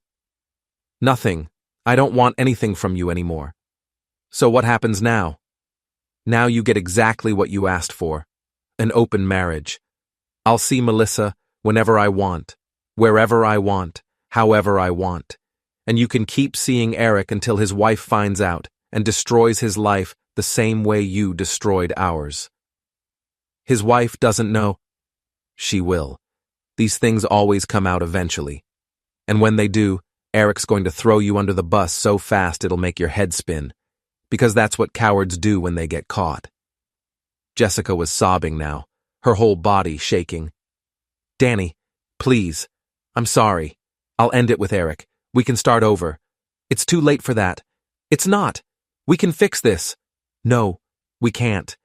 Nothing. I don't want anything from you anymore. So what happens now? Now you get exactly what you asked for. An open marriage. I'll see Melissa whenever I want, wherever I want, however I want. And you can keep seeing Eric until his wife finds out and destroys his life the same way you destroyed ours. His wife doesn't know. She will. These things always come out eventually. And when they do, Eric's going to throw you under the bus so fast it'll make your head spin, because that's what cowards do when they get caught. Jessica was sobbing now, her whole body shaking. Danny, please. I'm sorry. I'll end it with Eric. We can start over. It's too late for that. It's not. We can fix this. No, we can't.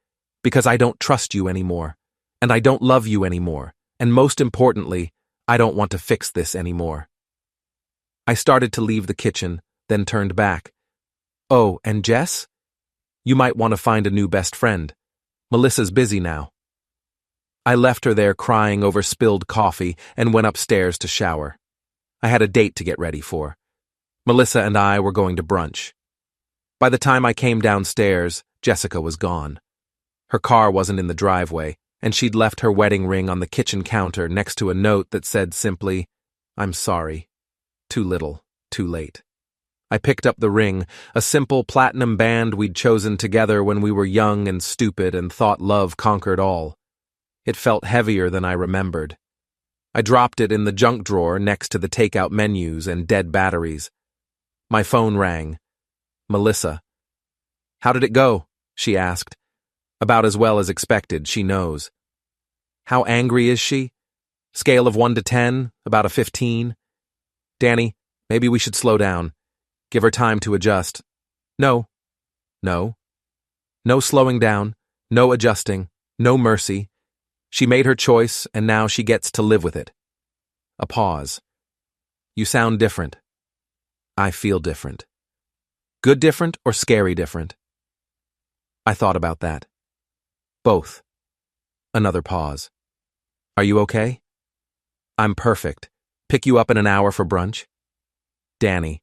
Because I don't trust you anymore. And I don't love you anymore. And most importantly, I don't want to fix this anymore. I started to leave the kitchen, then turned back. Oh, and Jess? You might want to find a new best friend. Melissa's busy now. I left her there crying over spilled coffee and went upstairs to shower. I had a date to get ready for. Melissa and I were going to brunch. By the time I came downstairs, Jessica was gone. Her car wasn't in the driveway, and she'd left her wedding ring on the kitchen counter next to a note that said simply, I'm sorry. Too little, too late. I picked up the ring, a simple platinum band we'd chosen together when we were young and stupid and thought love conquered all. It felt heavier than I remembered. I dropped it in the junk drawer next to the takeout menus and dead batteries. My phone rang. Melissa. How did it go? She asked. About as well as expected, she knows. How angry is she? Scale of 1 to 10, about a 15. Danny, maybe we should slow down. Give her time to adjust. No. No. No slowing down, no adjusting, no mercy. She made her choice, and now she gets to live with it. A pause. You sound different. I feel different. Good different or scary different? I thought about that. Both. Another pause. Are you okay? I'm perfect. Pick you up in an hour for brunch? Danny.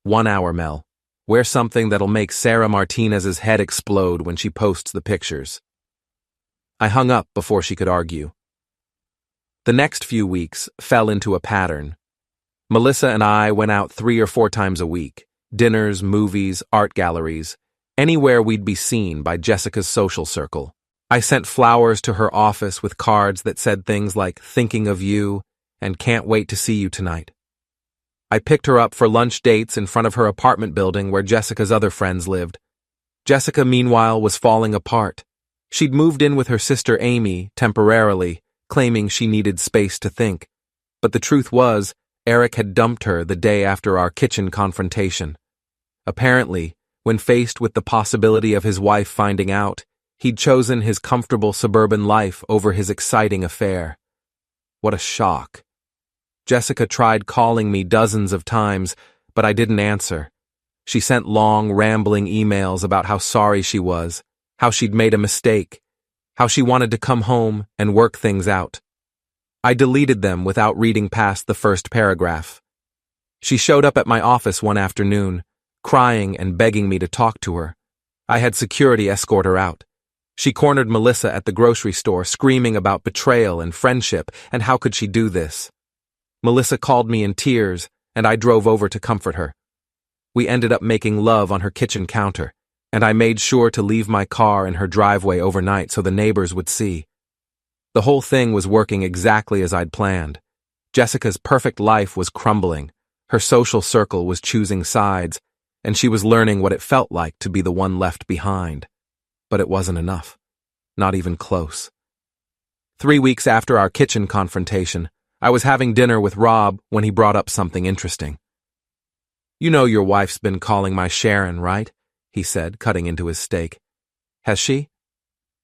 1 hour, Mel. Wear something that'll make Sarah Martinez's head explode when she posts the pictures. I hung up before she could argue. The next few weeks fell into a pattern. Melissa and I went out 3 or 4 times a week. Dinners, movies, art galleries, anywhere we'd be seen by Jessica's social circle. I sent flowers to her office with cards that said things like, thinking of you, and can't wait to see you tonight. I picked her up for lunch dates in front of her apartment building where Jessica's other friends lived. Jessica, meanwhile, was falling apart. She'd moved in with her sister Amy, temporarily, claiming she needed space to think. But the truth was, Eric had dumped her the day after our kitchen confrontation. Apparently, when faced with the possibility of his wife finding out, he'd chosen his comfortable suburban life over his exciting affair. What a shock. Jessica tried calling me dozens of times, but I didn't answer. She sent long, rambling emails about how sorry she was, how she'd made a mistake, how she wanted to come home and work things out. I deleted them without reading past the first paragraph. She showed up at my office one afternoon, crying and begging me to talk to her. I had security escort her out. She cornered Melissa at the grocery store, screaming about betrayal and friendship, and how could she do this? Melissa called me in tears, and I drove over to comfort her. We ended up making love on her kitchen counter, and I made sure to leave my car in her driveway overnight so the neighbors would see. The whole thing was working exactly as I'd planned. Jessica's perfect life was crumbling, her social circle was choosing sides, and she was learning what it felt like to be the one left behind. But it wasn't enough. Not even close. 3 weeks after our kitchen confrontation, I was having dinner with Rob when he brought up something interesting. "You know your wife's been calling my Sharon, right?" he said, cutting into his steak. "Has she?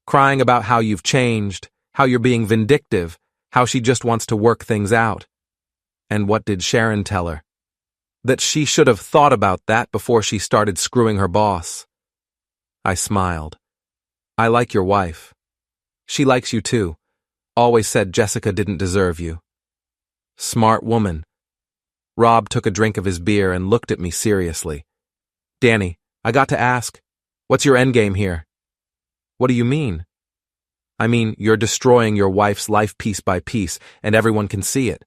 Crying about how you've changed, how you're being vindictive, how she just wants to work things out." And what did Sharon tell her? That she should have thought about that before she started screwing her boss. I smiled. "I like your wife. She likes you too. Always said Jessica didn't deserve you." "Smart woman." Rob took a drink of his beer and looked at me seriously. "Danny, I got to ask, what's your endgame here?" "What do you mean?" "I mean, you're destroying your wife's life piece by piece, and everyone can see it.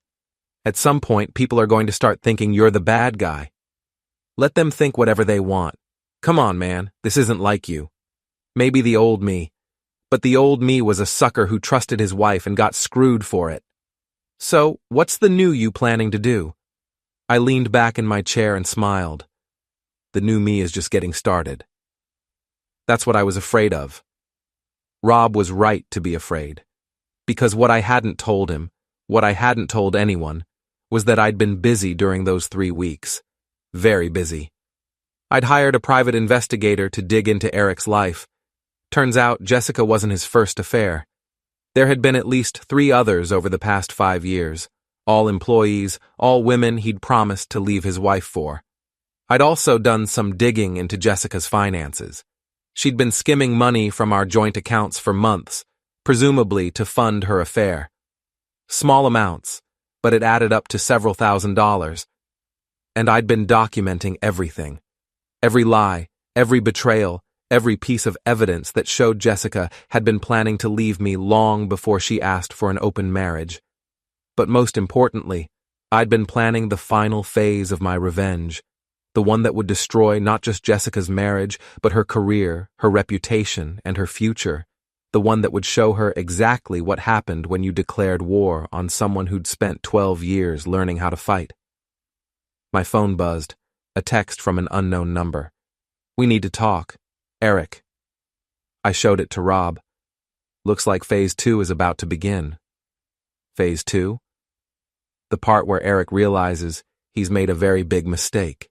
At some point, people are going to start thinking you're the bad guy. Let them think whatever they want. Come on, man, this isn't like you. Maybe the old me. But the old me was a sucker who trusted his wife and got screwed for it. So, what's the new you planning to do?" I leaned back in my chair and smiled. The new me is just getting started. That's what I was afraid of. Rob was right to be afraid. Because what I hadn't told him, what I hadn't told anyone, was that I'd been busy during those 3 weeks. Very busy. I'd hired a private investigator to dig into Eric's life. Turns out Jessica wasn't his first affair. There had been at least 3 others over the past 5 years, all employees, all women he'd promised to leave his wife for. I'd also done some digging into Jessica's finances. She'd been skimming money from our joint accounts for months, presumably to fund her affair. Small amounts, but it added up to several $1,000s. And I'd been documenting everything. Every lie, every betrayal, every piece of evidence that showed Jessica had been planning to leave me long before she asked for an open marriage. But most importantly, I'd been planning the final phase of my revenge, the one that would destroy not just Jessica's marriage, but her career, her reputation, and her future, the one that would show her exactly what happened when you declared war on someone who'd spent 12 years learning how to fight. My phone buzzed, a text from an unknown number. "We need to talk. Eric." I showed it to Rob. "Looks like phase 2 is about to begin." Phase 2? The part where Eric realizes he's made a very big mistake.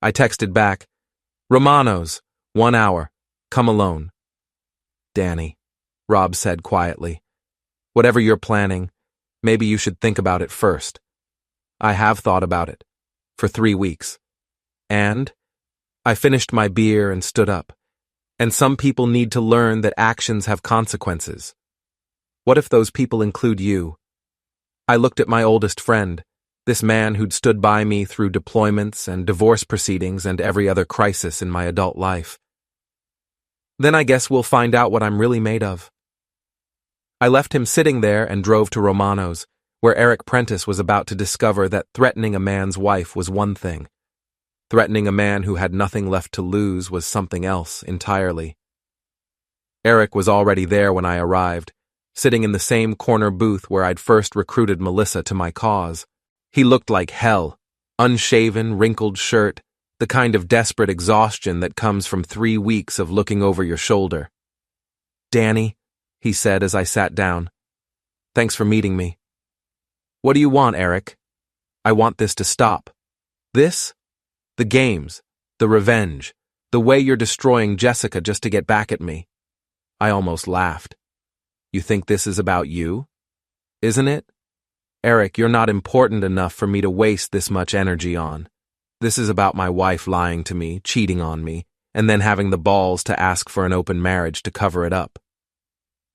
I texted back, "Romano's, 1 hour, come alone." "Danny," Rob said quietly, "whatever you're planning, maybe you should think about it first." I have thought about it. For 3 weeks. And I finished my beer and stood up. And some people need to learn that actions have consequences. What if those people include you? I looked at my oldest friend, this man who'd stood by me through deployments and divorce proceedings and every other crisis in my adult life. Then I guess we'll find out what I'm really made of. I left him sitting there and drove to Romano's, where Eric Prentice was about to discover that threatening a man's wife was one thing. Threatening a man who had nothing left to lose was something else entirely. Eric was already there when I arrived, sitting in the same corner booth where I'd first recruited Melissa to my cause. He looked like hell, unshaven, wrinkled shirt, the kind of desperate exhaustion that comes from 3 weeks of looking over your shoulder. "Danny," he said as I sat down, "thanks for meeting me." "What do you want, Eric?" "I want this to stop." "This?" "The games, the revenge, the way you're destroying Jessica just to get back at me." I almost laughed. "You think this is about you? Isn't it? Eric, you're not important enough for me to waste this much energy on. This is about my wife lying to me, cheating on me, and then having the balls to ask for an open marriage to cover it up.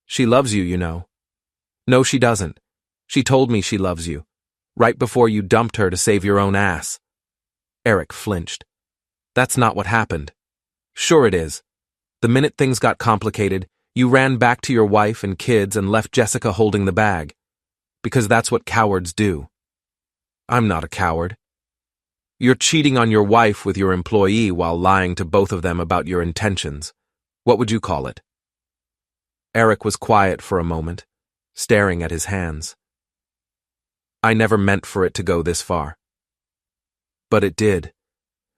She loves you, you know." "No, she doesn't. She told me she loves you, right before you dumped her to save your own ass." Eric flinched. "That's not what happened." "Sure it is. The minute things got complicated, You ran back to your wife and kids and left Jessica holding the bag. Because that's what cowards do. I'm not a coward. You're cheating on your wife with your employee while lying to both of them about your intentions. What would you call it? Eric was quiet for a moment, staring at his hands. I never meant for it to go this far. But it did.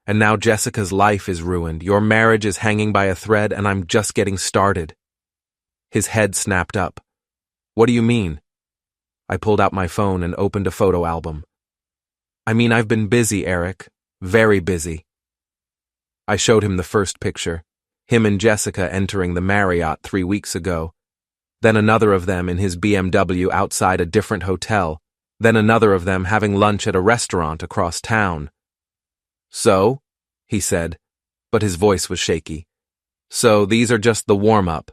And now Jessica's life is ruined, your marriage is hanging by a thread, and I'm just getting started. His head snapped up. What do you mean? I pulled out my phone and opened a photo album. I mean, I've been busy, Eric. Very busy. I showed him the first picture, him and Jessica entering the Marriott 3 weeks ago, then another of them in his BMW outside a different hotel, then another of them having lunch at a restaurant across town. So, he said, but his voice was shaky. So these are just the warm-up.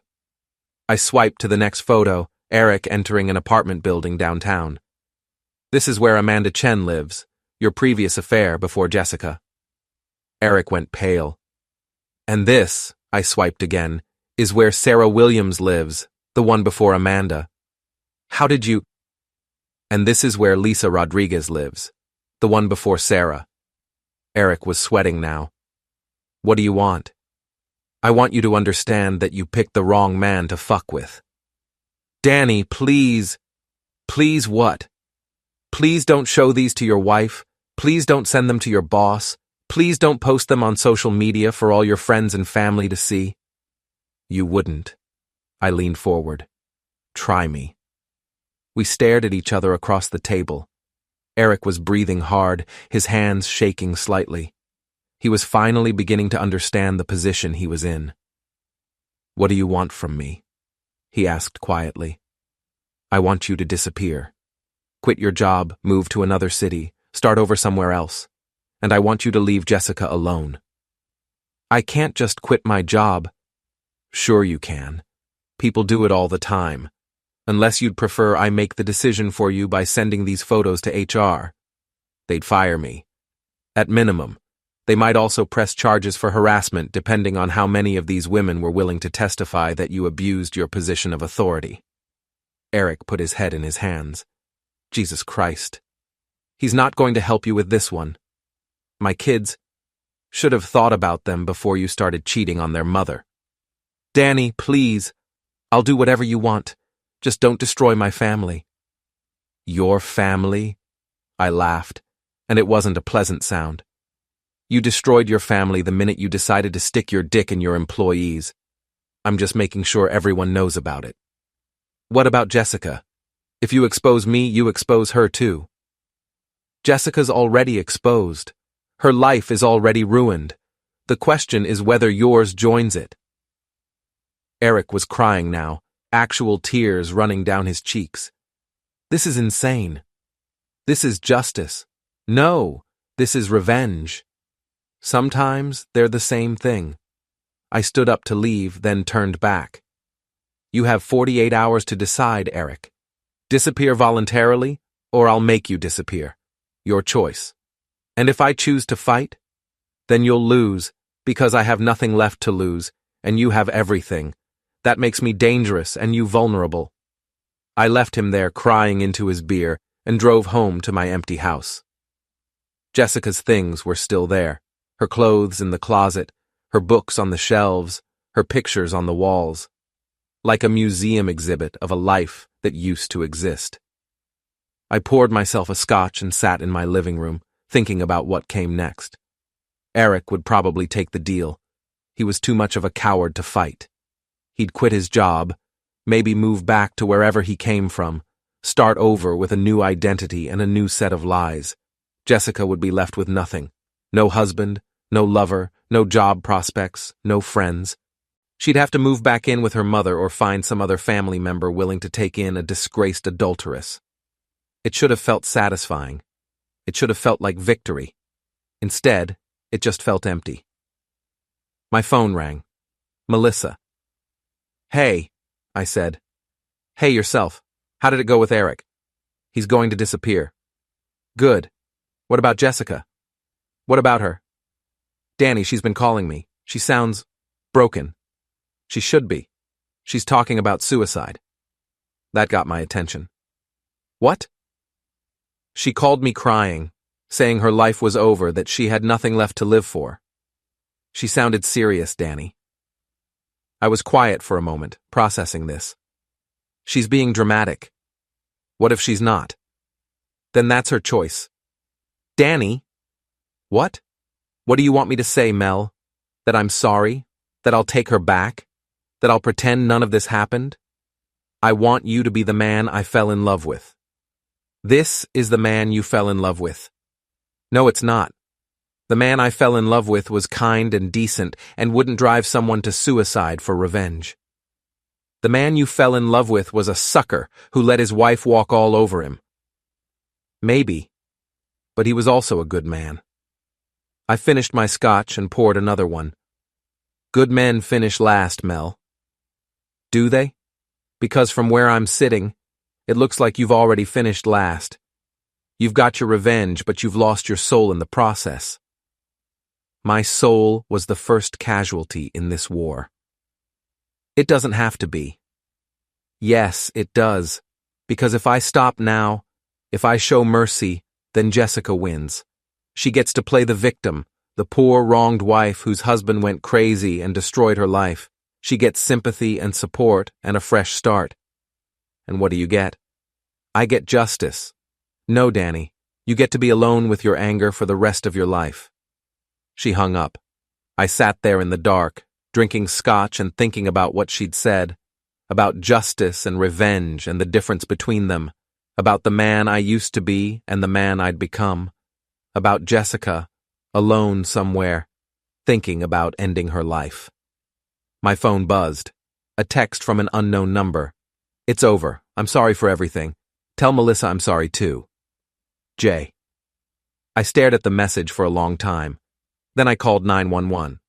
I swiped to the next photo, Eric entering an apartment building downtown. This is where Amanda Chen lives, your previous affair before Jessica. Eric went pale. And this, I swiped again, is where Sarah Williams lives, the one before Amanda. How did you... And this is where Lisa Rodriguez lives, the one before Sarah. Eric was sweating now. What do you want? I want you to understand that you picked the wrong man to fuck with. Danny, please. Please what? Please don't show these to your wife. Please don't send them to your boss. Please don't post them on social media for all your friends and family to see. You wouldn't. I leaned forward. Try me. We stared at each other across the table. Eric was breathing hard, his hands shaking slightly. He was finally beginning to understand the position he was in. What do you want from me? He asked quietly. I want you to disappear. Quit your job, move to another city, start over somewhere else. And I want you to leave Jessica alone. I can't just quit my job. Sure you can. People do it all the time. Unless you'd prefer I make the decision for you by sending these photos to HR. They'd fire me. At minimum. They might also press charges for harassment depending on how many of these women were willing to testify that you abused your position of authority. Eric put his head in his hands. Jesus Christ. He's not going to help you with this one. My kids should have thought about them before you started cheating on their mother. Danny, please. I'll do whatever you want. Just don't destroy my family. Your family? I laughed, and it wasn't a pleasant sound. You destroyed your family the minute you decided to stick your dick in your employees. I'm just making sure everyone knows about it. What about Jessica? If you expose me, you expose her too. Jessica's already exposed. Her life is already ruined. The question is whether yours joins it. Eric was crying now, actual tears running down his cheeks. This is insane. This is justice. No, this is revenge. Sometimes they're the same thing. I stood up to leave, then turned back. You have 48 hours to decide, Eric. Disappear voluntarily, or I'll make you disappear. Your choice. And if I choose to fight, then you'll lose, because I have nothing left to lose, and you have everything. That makes me dangerous and you vulnerable. I left him there crying into his beer and drove home to my empty house. Jessica's things were still there. Her clothes in the closet, her books on the shelves, her pictures on the walls. Like a museum exhibit of a life that used to exist. I poured myself a scotch and sat in my living room, thinking about what came next. Eric would probably take the deal. He was too much of a coward to fight. He'd quit his job, maybe move back to wherever he came from, start over with a new identity and a new set of lies. Jessica would be left with nothing. No husband, no lover, no job prospects, no friends. She'd have to move back in with her mother or find some other family member willing to take in a disgraced adulteress. It should have felt satisfying. It should have felt like victory. Instead, it just felt empty. My phone rang. Melissa. Hey, I said. Hey yourself. How did it go with Eric? He's going to disappear. Good. What about Jessica? What about her? Danny, she's been calling me. She sounds broken. She should be. She's talking about suicide. That got my attention. What? She called me crying, saying her life was over, that she had nothing left to live for. She sounded serious, Danny. I was quiet for a moment, processing this. She's being dramatic. What if she's not? Then that's her choice. Danny? What? What do you want me to say, Mel? That I'm sorry? That I'll take her back? That I'll pretend none of this happened? I want you to be the man I fell in love with. This is the man you fell in love with. No, it's not. The man I fell in love with was kind and decent and wouldn't drive someone to suicide for revenge. The man you fell in love with was a sucker who let his wife walk all over him. Maybe, but he was also a good man. I finished my scotch and poured another one. Good men finish last, Mel. Do they? Because from where I'm sitting, it looks like you've already finished last. You've got your revenge, but you've lost your soul in the process. My soul was the first casualty in this war. It doesn't have to be. Yes, it does. Because if I stop now, if I show mercy, then Jessica wins. She gets to play the victim, the poor, wronged wife whose husband went crazy and destroyed her life. She gets sympathy and support and a fresh start. And what do you get? I get justice. No, Danny, you get to be alone with your anger for the rest of your life. She hung up. I sat there in the dark, drinking scotch and thinking about what she'd said, about justice and revenge and the difference between them, about the man I used to be and the man I'd become, about Jessica, alone somewhere, thinking about ending her life. My phone buzzed. A text from an unknown number. It's over. I'm sorry for everything. Tell Melissa I'm sorry too. Jay. I stared at the message for a long time. Then I called 911.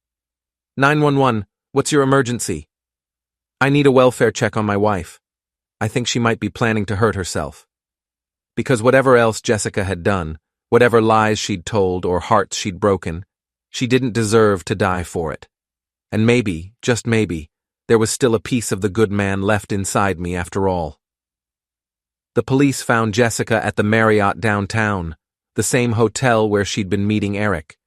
911, what's your emergency? I need a welfare check on my wife. I think she might be planning to hurt herself. Because whatever else Jessica had done, whatever lies she'd told or hearts she'd broken, she didn't deserve to die for it. And maybe, just maybe, there was still a piece of the good man left inside me after all. The police found Jessica at the Marriott downtown, the same hotel where she'd been meeting Eric.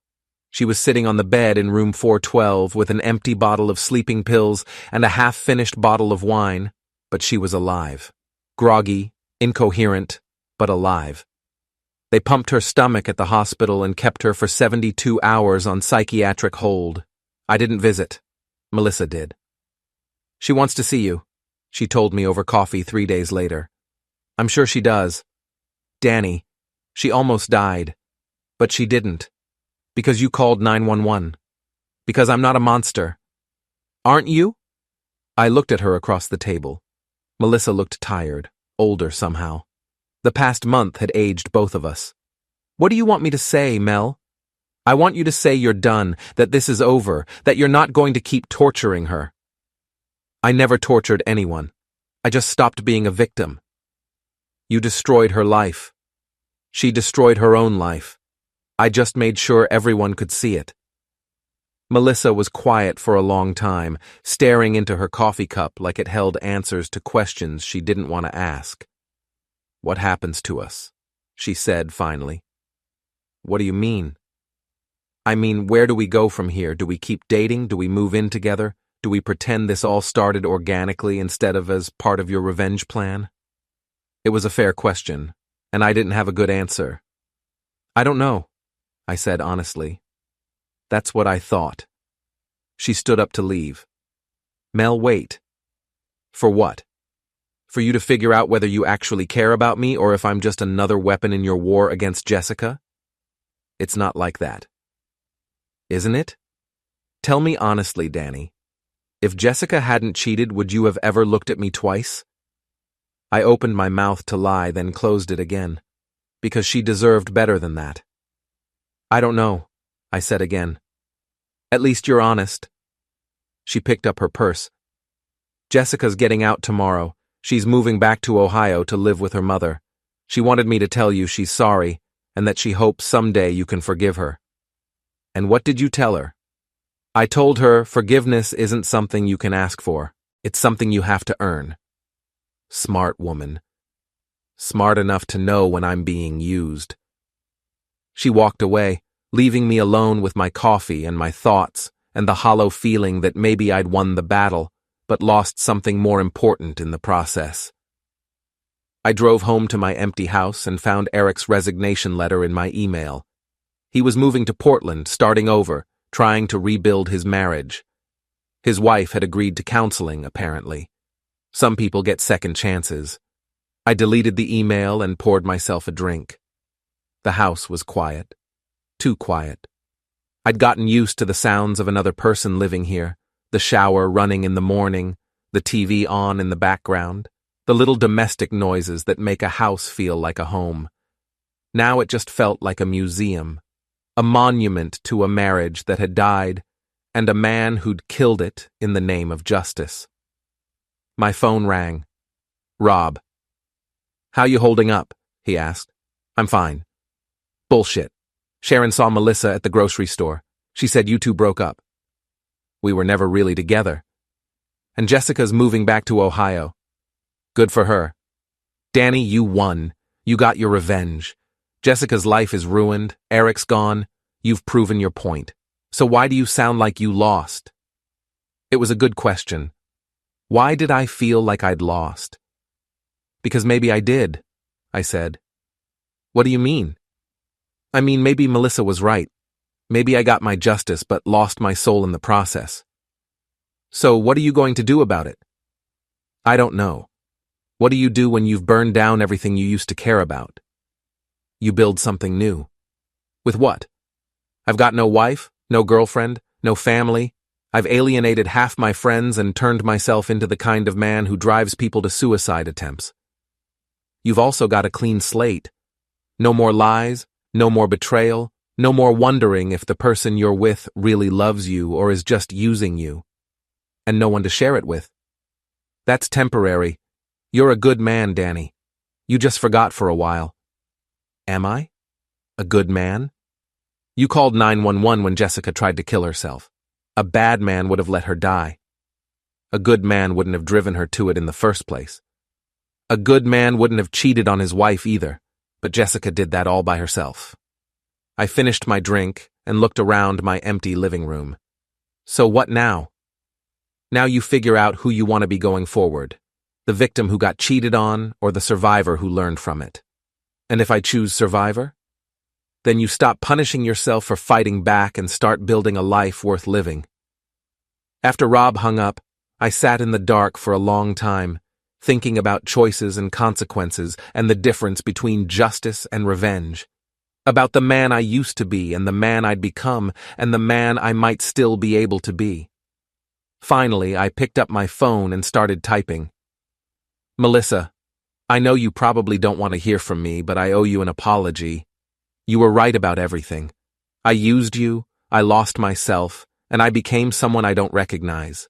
She was sitting on the bed in room 412 with an empty bottle of sleeping pills and a half-finished bottle of wine, but she was alive. Groggy, incoherent, but alive. They pumped her stomach at the hospital and kept her for 72 hours on psychiatric hold. I didn't visit. Melissa did. She wants to see you, she told me over coffee 3 days later. I'm sure she does. Danny, she almost died. But she didn't. Because you called 911. Because I'm not a monster. Aren't you? I looked at her across the table. Melissa looked tired, older somehow. The past month had aged both of us. What do you want me to say, Mel? I want you to say you're done, that this is over, that you're not going to keep torturing her. I never tortured anyone. I just stopped being a victim. You destroyed her life. She destroyed her own life. I just made sure everyone could see it. Melissa was quiet for a long time, staring into her coffee cup like it held answers to questions she didn't want to ask. What happens to us? She said finally. What do you mean? I mean, where do we go from here? Do we keep dating? Do we move in together? Do we pretend this all started organically instead of as part of your revenge plan? It was a fair question, and I didn't have a good answer. I don't know, I said honestly. That's what I thought. She stood up to leave. Mel, wait. For what? For you to figure out whether you actually care about me or if I'm just another weapon in your war against Jessica? It's not like that. Isn't it? Tell me honestly, Danny. If Jessica hadn't cheated, would you have ever looked at me twice? I opened my mouth to lie, then closed it again. Because she deserved better than that. I don't know, I said again. At least you're honest. She picked up her purse. Jessica's getting out tomorrow. She's moving back to Ohio to live with her mother. She wanted me to tell you she's sorry and that she hopes someday you can forgive her. And what did you tell her? I told her forgiveness isn't something you can ask for. It's something you have to earn. Smart woman. Smart enough to know when I'm being used. She walked away, leaving me alone with my coffee and my thoughts and the hollow feeling that maybe I'd won the battle, but lost something more important in the process. I drove home to my empty house and found Eric's resignation letter in my email. He was moving to Portland, starting over, trying to rebuild his marriage. His wife had agreed to counseling, apparently. Some people get second chances. I deleted the email and poured myself a drink. The house was quiet. Too quiet. I'd gotten used to the sounds of another person living here, the shower running in the morning, the TV on in the background, the little domestic noises that make a house feel like a home. Now it just felt like a museum, a monument to a marriage that had died, and a man who'd killed it in the name of justice. My phone rang. Rob. "How you holding up?" he asked. "I'm fine." "Bullshit. Sharon saw Melissa at the grocery store. She said you two broke up." "We were never really together." "And Jessica's moving back to Ohio." "Good for her." "Danny, you won. You got your revenge. Jessica's life is ruined. Eric's gone. You've proven your point. So why do you sound like you lost?" It was a good question. Why did I feel like I'd lost? "Because maybe I did," I said. "What do you mean?" "I mean, maybe Melissa was right. Maybe I got my justice but lost my soul in the process." "So what are you going to do about it?" "I don't know. What do you do when you've burned down everything you used to care about?" "You build something new." "With what?" "I've got no wife, no girlfriend, no family. I've alienated half my friends and turned myself into the kind of man who drives people to suicide attempts." "You've also got a clean slate. No more lies, no more betrayal, no more wondering if the person you're with really loves you or is just using you. And no one to share it with. That's temporary. You're a good man, Danny. You just forgot for a while." "Am I? A good man?" "You called 911 when Jessica tried to kill herself. A bad man would have let her die. A good man wouldn't have driven her to it in the first place. A good man wouldn't have cheated on his wife either, but Jessica did that all by herself." I finished my drink and looked around my empty living room. "So what now?" "Now you figure out who you want to be going forward, the victim who got cheated on or the survivor who learned from it. And if I choose survivor? Then you stop punishing yourself for fighting back and start building a life worth living." After Rob hung up, I sat in the dark for a long time, thinking about choices and consequences and the difference between justice and revenge. About the man I used to be and the man I'd become and the man I might still be able to be. Finally, I picked up my phone and started typing. "Melissa, I know you probably don't want to hear from me, but I owe you an apology. You were right about everything. I used you, I lost myself, and I became someone I don't recognize.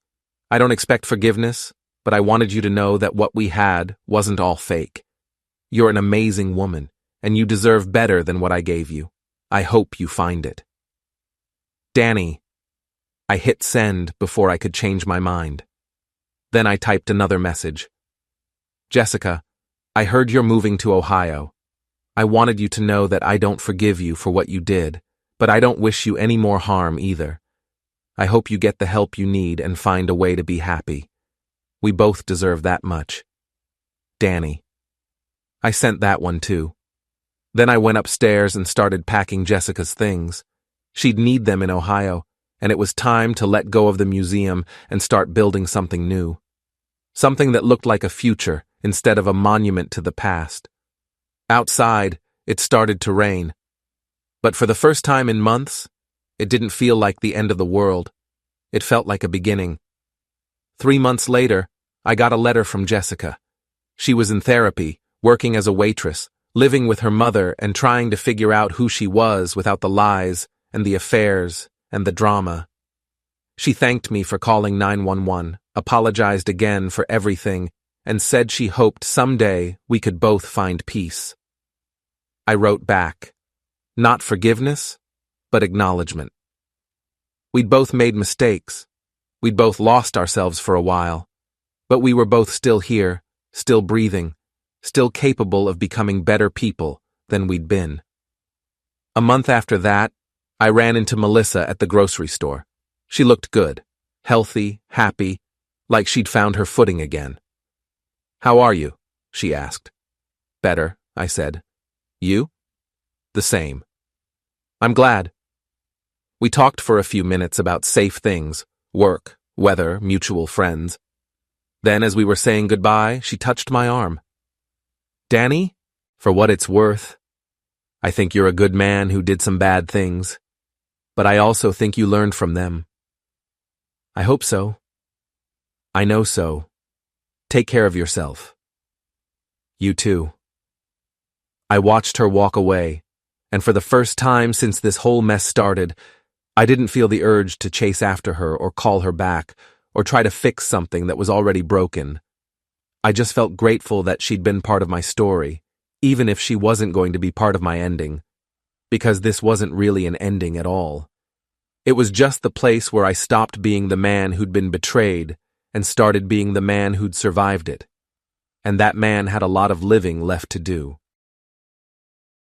I don't expect forgiveness, but I wanted you to know that what we had wasn't all fake. You're an amazing woman, and you deserve better than what I gave you. I hope you find it. Danny." I hit send before I could change my mind. Then I typed another message. "Jessica, I heard you're moving to Ohio. I wanted you to know that I don't forgive you for what you did, but I don't wish you any more harm either. I hope you get the help you need and find a way to be happy. We both deserve that much. Danny." I sent that one too. Then I went upstairs and started packing Jessica's things. She'd need them in Ohio, and it was time to let go of the museum and start building something new. Something that looked like a future instead of a monument to the past. Outside, it started to rain. But for the first time in months, it didn't feel like the end of the world. It felt like a beginning. 3 months later, I got a letter from Jessica. She was in therapy, working as a waitress, living with her mother and trying to figure out who she was without the lies and the affairs and the drama. She thanked me for calling 911, apologized again for everything, and said she hoped someday we could both find peace. I wrote back, not forgiveness, but acknowledgement. We'd both made mistakes. We'd both lost ourselves for a while. But we were both still here, still breathing, still capable of becoming better people than we'd been. A month after that, I ran into Melissa at the grocery store. She looked good, healthy, happy, like she'd found her footing again. "How are you?" she asked. "Better," I said. "You?" "The same." "I'm glad." We talked for a few minutes about safe things, work, weather, mutual friends. Then, as we were saying goodbye, she touched my arm. "Danny, for what it's worth, I think you're a good man who did some bad things, but I also think you learned from them." "I hope so." "I know so. Take care of yourself." "You too." I watched her walk away, and for the first time since this whole mess started, I didn't feel the urge to chase after her or call her back or try to fix something that was already broken. I just felt grateful that she'd been part of my story, even if she wasn't going to be part of my ending, because this wasn't really an ending at all. It was just the place where I stopped being the man who'd been betrayed and started being the man who'd survived it. And that man had a lot of living left to do.